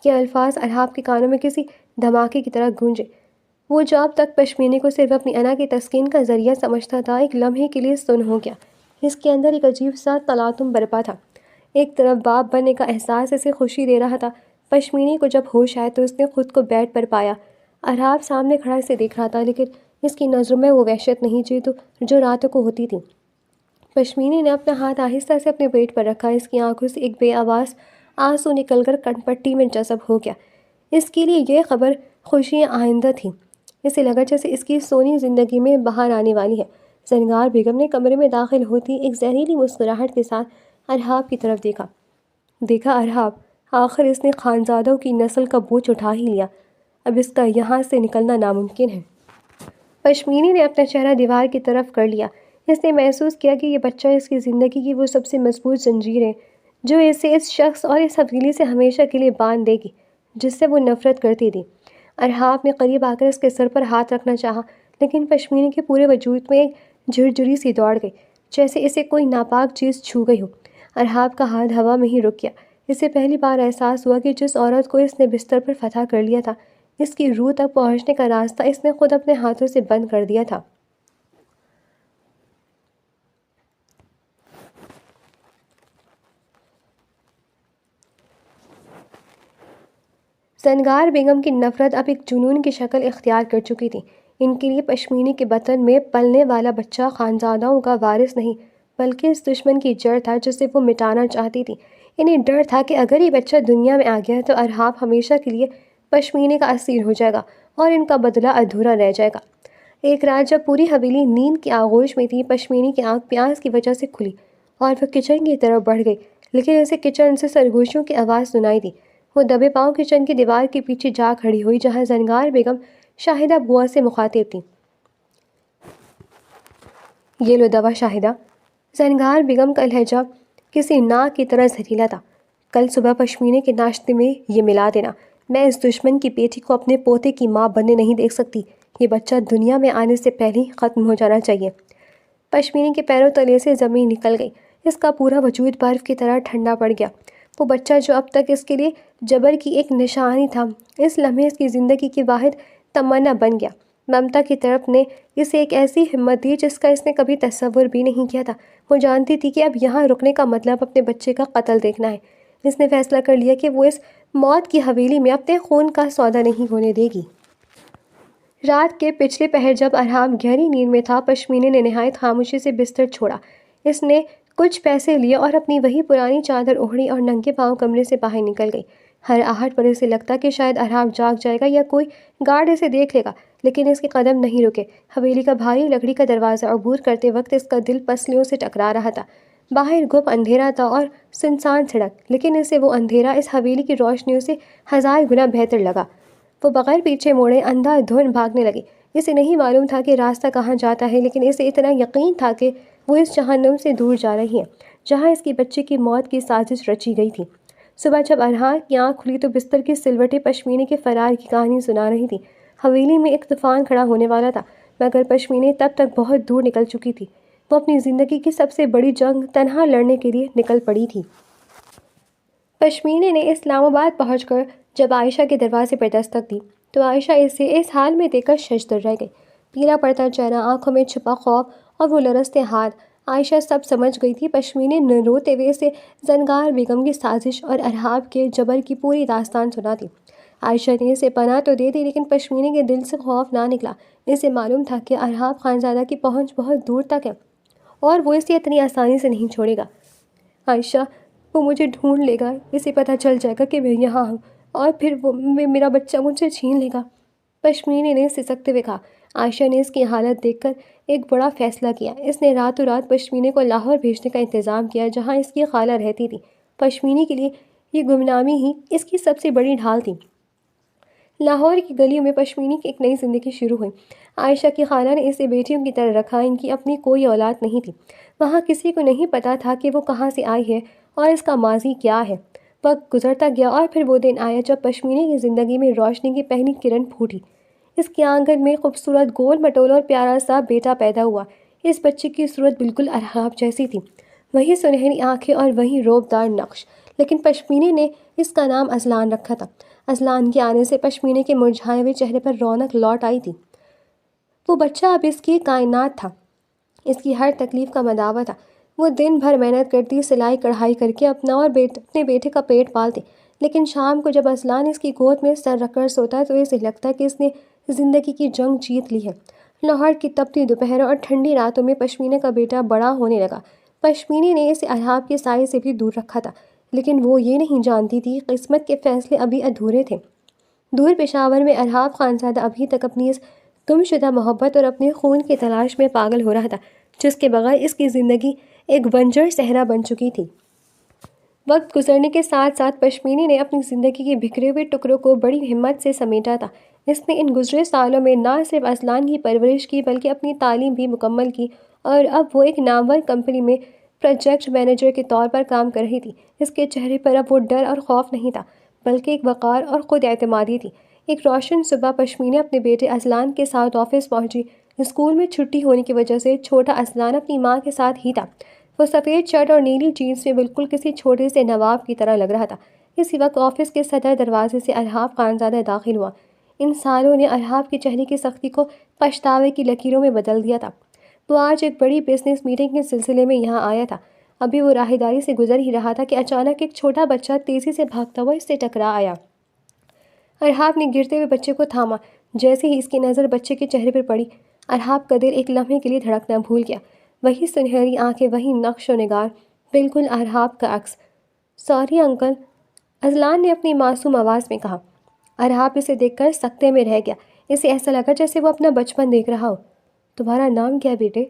یہ الفاظ ارحاب کے کانوں میں کسی دھماکے کی طرح گونجے۔ وہ جو اب تک پشمینے کو صرف اپنی انا کی تسکین کا ذریعہ سمجھتا تھا، ایک لمحے کے لیے سن ہو گیا۔ اس کے اندر ایک عجیب سا تلاطم برپا تھا۔ ایک طرف باپ بننے کا احساس اسے خوشی دے رہا تھا، پشمینے کو جب ہوش آئے تو اس نے خود کو بیڈ پر پایا۔ ارہاب سامنے کھڑا اسے دیکھ رہا تھا، لیکن اس کی نظروں میں وہ وحشت نہیں تھی جو راتوں کو ہوتی تھی۔ پشمینے نے اپنا ہاتھ آہستہ سے اپنے پیٹ پر رکھا۔ اس کی آنکھوں سے ایک بے آواز آنسو نکل کر کن پٹی میں جذب ہو گیا۔ اس کے لیے یہ خبر خوشیاں آئندہ تھی۔ اسے لگا جیسے اس کی سونی زندگی میں بہار آنے والی ہے۔ زنگار بیگم نے کمرے میں داخل ہوتی ایک زہریلی مسکراہٹ کے ساتھ ارہاب کی طرف دیکھا ارہاب، آخر اس نے خانزادوں کی نسل کا بوجھ اٹھا ہی لیا، اب اس کا یہاں سے نکلنا ناممکن ہے۔ پشمینے نے اپنا چہرہ دیوار کی طرف کر لیا۔ اس نے محسوس کیا کہ یہ بچہ اس کی زندگی کی وہ سب سے مضبوط زنجیر ہے جو اسے اس شخص اور اس حویلی سے ہمیشہ کے لیے باندھ دے گی جس سے وہ نفرت کرتی تھی۔ ارہاب نے قریب آ کر اس کے سر پر ہاتھ رکھنا چاہا، لیکن پشمینے کے پورے وجود میں ایک جھرجھری سی دوڑ گئی، جیسے اسے کوئی ناپاک چیز چھو گئی ہو۔ ارہاب کا ہاتھ ہوا میں ہی رک گیا۔ اسے پہلی بار احساس ہوا کہ جس عورت کو اس نے بستر پر فتح کر لیا تھا، اس کی روح تک پہنچنے کا راستہ اس نے خود اپنے ہاتھوں سے بند کر دیا تھا۔ زنگار بیگم کی نفرت اب ایک جنون کی شکل اختیار کر چکی تھی۔ ان کے لیے پشمینے کے بطن میں پلنے والا بچہ خانزادوں کا وارث نہیں، بلکہ اس دشمن کی جڑ تھا جسے وہ مٹانا چاہتی تھی۔ انہیں ڈر تھا کہ اگر یہ بچہ دنیا میں آ گیا تو ارہاب ہمیشہ کے لیے پشمینے کا اسیر ہو جائے گا اور ان کا بدلہ ادھورا رہ جائے گا۔ ایک رات جب پوری حویلی نیند کی آغوش میں تھی، پشمینے کی آنکھ پیاس کی وجہ سے کھلی اور وہ کچن کی طرف بڑھ گئی، لیکن اسے کچن سے سرگوشیوں کی آواز سنائی دی۔ وہ دبے پاؤں کچن کی دیوار کے پیچھے جا کھڑی ہوئی جہاں زنگار بیگم شاہدہ بوا سے مخاطب تھی۔ یہ لو دوا شاہدہ۔ زنگار بیگم کا لہجہ کسی ناک کی طرح زہریلا تھا۔ کل صبح پشمینے کے ناشتے میں یہ ملا دینا۔ میں اس دشمن کی بیٹی کو اپنے پوتے کی ماں بننے نہیں دیکھ سکتی۔ یہ بچہ دنیا میں آنے سے پہلے ہی ختم ہو جانا چاہیے۔ پشمینے کے پیروں تلے سے زمین نکل گئی۔ اس کا پورا وجود برف کی طرح ٹھنڈا پڑ گیا۔ وہ بچہ جو اب تک اس کے لیے جبر کی ایک نشانی تھا، اس لمحے اس کی زندگی کی واحد تمنا بن گیا۔ ممتا کی طرف نے اسے ایک ایسی ہمت دی جس کا اس نے کبھی تصور بھی نہیں کیا تھا۔ وہ جانتی تھی کہ اب یہاں رکنے کا مطلب اپنے بچے کا قتل دیکھنا ہے۔ اس نے فیصلہ کر لیا کہ وہ اس موت کی حویلی میں اپنے خون کا سودا نہیں ہونے دے گی۔ رات کے پچھلے پہر جب ارہاب گہری نیند میں تھا، پشمینے نے نہایت خاموشی سے بستر چھوڑا۔ اس نے کچھ پیسے لیے اور اپنی وہی پرانی چادر اوڑھی اور ننگے پاؤں کمرے سے باہر نکل گئی۔ ہر آہٹ پر اسے لگتا کہ شاید ارہاب جاگ جائے گا یا کوئی گارڈ اسے دیکھ لے گا، لیکن اس کے قدم نہیں رکے۔ حویلی کا بھاری لکڑی کا دروازہ عبور کرتے وقت اس کا دل پسلیوں سے ٹکرا رہا تھا۔ باہر گپ اندھیرا تھا اور سنسان سڑک، لیکن اسے وہ اندھیرا اس حویلی کی روشنیوں سے ہزار گنا بہتر لگا۔ وہ بغیر پیچھے موڑے اندھا دھند بھاگنے لگی۔ اسے نہیں معلوم تھا کہ راستہ کہاں جاتا ہے، لیکن اسے اتنا یقین تھا کہ وہ اس جہنم سے دور جا رہی ہے جہاں اس کے بچے کی موت کی سازش رچی گئی تھی۔ صبح جب ارہاب کی آنکھ کھلی تو بستر کی سلوٹیں پشمینے کے فرار کی کہانی سنا رہی تھی۔ حویلی میں ایک طوفان کھڑا ہونے والا تھا، مگر پشمینے تب تک بہت دور نکل چکی تھی۔ وہ اپنی زندگی کی سب سے بڑی جنگ تنہا لڑنے کے لیے نکل پڑی تھی۔ پشمینے نے اسلام آباد پہنچ کر جب عائشہ کے دروازے پر دستک دی تو عائشہ اسے اس حال میں دیکھ کر ششدر رہ گئی۔ پیلا پڑتا چہرہ، آنکھوں میں چھپا خوف اور وہ لرزتے ہاتھ، عائشہ سب سمجھ گئی تھی۔ پشمینے نے روتے ہوئے اسے زنگار بیگم کی سازش اور ارہاب کے جبر کی پوری داستان سنا دی۔ عائشہ نے اسے پناہ تو دے دی، لیکن پشمینے کے دل سے خوف نہ نکلا۔ اسے معلوم تھا کہ ارہاب خانزادہ کی پہنچ بہت دور تک ہے اور وہ اسے اتنی آسانی سے نہیں چھوڑے گا۔ عائشہ، وہ مجھے ڈھونڈ لے گا، اسے پتہ چل جائے گا کہ میں یہاں ہوں اور پھر وہ میرا بچہ مجھ سے چھین لے گا، پشمینے نے سسکتے ہوئے کہا۔ عائشہ نے اس کی حالت دیکھ کر ایک بڑا فیصلہ کیا۔ اس نے راتوں رات پشمینے کو لاہور بھیجنے کا انتظام کیا جہاں اس کی خالہ رہتی تھی۔ پشمینے کے لیے یہ گمنامی ہی اس کی سب سے بڑی ڈھال تھی۔ لاہور کی گلیوں میں پشمینے کی ایک نئی زندگی شروع ہوئی۔ عائشہ کی خالہ نے اسے بیٹیوں کی طرح رکھا۔ ان کی اپنی کوئی اولاد نہیں تھی۔ وہاں کسی کو نہیں پتہ تھا کہ وہ کہاں سے آئی ہے اور اس کا ماضی کیا ہے۔ وقت گزرتا گیا اور پھر وہ دن آیا جب پشمینے کی زندگی میں روشنی کی پہلی کرن پھوٹی۔ اس کے آنگن میں خوبصورت گول مٹول اور پیارا سا بیٹا پیدا ہوا۔ اس بچے کی صورت بالکل ارہاب جیسی تھی، وہی سنہری آنکھیں اور وہی روبدار نقش، لیکن پشمینے نے اس کا نام اذلان رکھا تھا۔ اذلان کے آنے سے پشمینے کے مرجھائے ہوئے چہرے پر رونق لوٹ آئی تھی۔ وہ بچہ اب اس کی کائنات تھا، اس کی ہر تکلیف کا مداوا تھا۔ وہ دن بھر محنت کرتی، سلائی کڑھائی کر کے اپنا اور اپنے بیٹے کا پیٹ پالتے، لیکن شام کو جب اصلان اس کی گود میں سر رکھ کر سوتا تو اسے لگتا کہ اس نے زندگی کی جنگ جیت لی ہے۔ لاہور کی تپتی دوپہروں اور ٹھنڈی راتوں میں پشمینے کا بیٹا بڑا ہونے لگا۔ پشمینے نے اسے ارحاب کے سائے سے بھی دور رکھا تھا، لیکن وہ یہ نہیں جانتی تھی قسمت کے فیصلے ابھی ادھورے تھے۔ دور پشاور میں ارحاب خانزادہ ابھی تک اپنی اس گم شدہ محبت اور اپنے خون کی تلاش میں پاگل ہو رہا تھا، جس کے بغیر اس کی زندگی ایک بنجر صحرا بن چکی تھی۔ وقت گزرنے کے ساتھ ساتھ پشمینے نے اپنی زندگی کے بکھرے ہوئے ٹکڑوں کو بڑی ہمت سے سمیٹا تھا۔ اس نے ان گزرے سالوں میں نہ صرف اصلان کی پرورش کی بلکہ اپنی تعلیم بھی مکمل کی، اور اب وہ ایک نامور کمپنی میں پروجیکٹ مینیجر کے طور پر کام کر رہی تھی۔ اس کے چہرے پر اب وہ ڈر اور خوف نہیں تھا، بلکہ ایک وقار اور خود اعتمادی تھی۔ ایک روشن صبح پشمینے اپنے بیٹے اصلان کے ساتھ آفس پہنچی۔ اسکول میں چھٹی ہونے کی وجہ سے چھوٹا اصلان اپنی ماں کے ساتھ ہی تھا۔ وہ سفید شرٹ اور نیلی جینس میں بالکل کسی چھوٹے سے نواب کی طرح لگ رہا تھا۔ اسی وقت آفس کے صدر دروازے سے ارحاب خانزادہ داخل ہوا۔ ان سالوں نے ارحاب کے چہرے کی سختی کو پچھتاوے کی لکیروں میں بدل دیا تھا۔ وہ آج ایک بڑی بزنس میٹنگ کے سلسلے میں یہاں آیا تھا۔ ابھی وہ راہداری سے گزر ہی رہا تھا کہ اچانک ایک چھوٹا بچہ تیزی سے بھاگتا ہوا اس سے ٹکرا آیا۔ ارحاب نے گرتے ہوئے بچے کو تھاما۔ جیسے ہی اس کی نظر بچے کے چہرے پر پڑی، ارحاب کا دل ایک لمحے کے لیے دھڑکنا بھول گیا۔ وہی سنہری آنکھیں، وہی نقش و نگار، بالکل ارحاب کا عکس۔ سوری انکل، اصلان نے اپنی معصوم آواز میں کہا۔ ارحاب اسے دیکھ کر سکتے میں رہ گیا۔ اسے ایسا لگا جیسے وہ اپنا بچپن دیکھ رہا ہو۔ تمہارا نام کیا بیٹے؟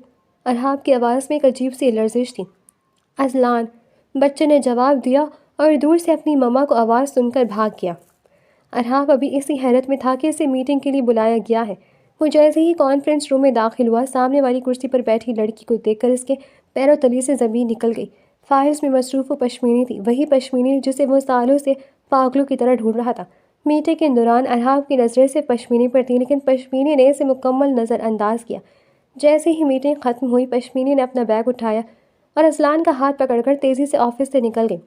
ارحاب کی آواز میں ایک عجیب سی لرزش تھی۔ اصلان، بچے نے جواب دیا اور دور سے اپنی مما کو آواز سن کر بھاگ گیا۔ ارحاب ابھی اسی حیرت میں تھا کہ اسے میٹنگ کے لیے بلایا گیا ہے۔ وہ جیسے ہی کانفرنس روم میں داخل ہوا، سامنے والی کرسی پر بیٹھی لڑکی کو دیکھ کر اس کے پیروں تلے سے زمین نکل گئی۔ فائلز میں مصروف وہ پشمینے تھی، وہی پشمینے جسے وہ سالوں سے پاگلوں کی طرح ڈھونڈ رہا تھا۔ میٹنگ کے دوران ارحاب کی نظریں صرف پشمینے پر تھیں، لیکن پشمینے نے اسے مکمل نظر انداز کیا۔ جیسے ہی میٹنگ ختم ہوئی، پشمینے نے اپنا بیگ اٹھایا اور اصلان کا ہاتھ پکڑ کر تیزی سے آفس سے نکل گئی۔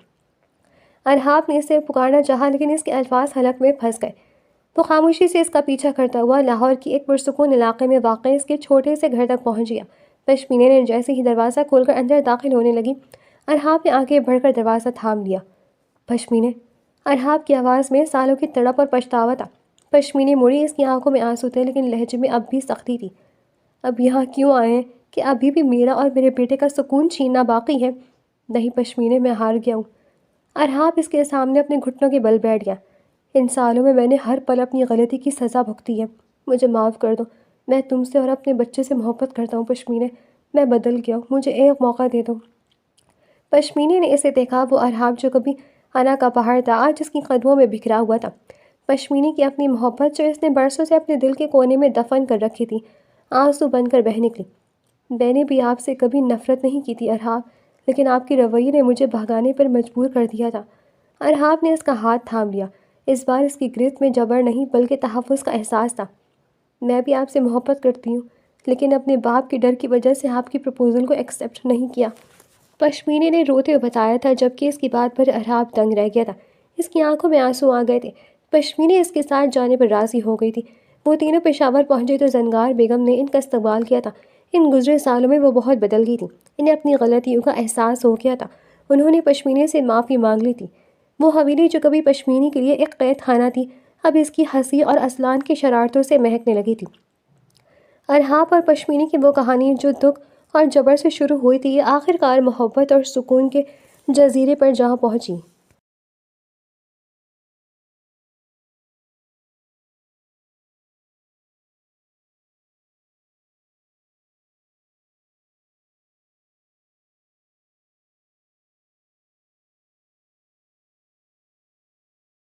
ارحاب نے اسے پکارنا چاہا، لیکن اس کے الفاظ حلق میں پھنس گئے۔ وہ خاموشی سے اس کا پیچھا کرتا ہوا لاہور کی ایک پرسکون علاقے میں واقع اس کے چھوٹے سے گھر تک پہنچ گیا۔ پشمینے نے جیسے ہی دروازہ کھول کر اندر داخل ہونے لگی، ارحاب نے آگے بڑھ کر دروازہ تھام لیا۔ پشمینے، ارحاب کی آواز میں سالوں کی تڑپ اور پچھتاوا تھا۔ پشمینے مڑی، اس کی آنکھوں میں آنسو تھے، لیکن لہجے میں اب بھی سختی تھی۔ اب یہاں کیوں آئے ہیں؟ کہ ابھی بھی میرا اور میرے بیٹے کا سکون چھیننا باقی ہے؟ نہیں پشمینے، میں ہار گیا ہوں۔ ارحاب اس کے سامنے اپنے گھٹنوں کے بل بیٹھ گیا۔ ان سالوں میں نے ہر پل اپنی غلطی کی سزا بھگتی ہے۔ مجھے معاف کر دو، میں تم سے اور اپنے بچے سے محبت کرتا ہوں پشمینے، میں بدل گیا ہوں، مجھے ایک موقع دے دو۔ پشمینے نے اسے دیکھا، وہ ارحاب جو کبھی انا کا پہاڑ تھا آج اس کی قدموں میں بکھرا ہوا تھا۔ پشمینے کی اپنی محبت جو اس نے برسوں سے اپنے دل کے کونے میں دفن کر رکھی تھی، آنسو بن کر بہہ نکلی۔ میں نے بھی آپ سے کبھی نفرت نہیں کی تھی ارحاب، لیکن آپ کی رویے نے مجھے بھگانے پر مجبور کر دیا تھا۔ ارحاب نے اس کا ہاتھ تھام لیا۔ اس بار اس کی گرفت میں جبر نہیں بلکہ تحفظ کا احساس تھا۔ میں بھی آپ سے محبت کرتی ہوں، لیکن اپنے باپ کے ڈر کی وجہ سے آپ کی پروپوزل کو ایکسیپٹ نہیں کیا۔ پشمینے نے روتے ہوئے بتایا تھا، جبکہ اس کی بات پر ارحاب دنگ رہ گیا تھا۔ اس کی آنکھوں میں آنسو آ گئے تھے۔ پشمینے اس کے ساتھ جانے پر راضی ہو گئی تھی۔ وہ تینوں پشاور پہنچے تو زنگار بیگم نے ان کا استقبال کیا تھا۔ ان گزرے سالوں میں وہ بہت بدل گئی تھی۔ انہیں اپنی غلطیوں کا احساس ہو گیا تھا۔ انہوں نے پشمینے سے معافی مانگ لی تھی۔ وہ حویلی جو کبھی پشمینے کے لیے ایک قید خانہ تھی، اب اس کی ہنسی اور اصلان کی شرارتوں سے مہکنے لگی تھی۔ ارحاب اور پشمینے کی وہ کہانی جو دکھ اور جبر سے شروع ہوئی تھی، یہ آخر کار محبت اور سکون کے جزیرے پر جہاں پہنچی۔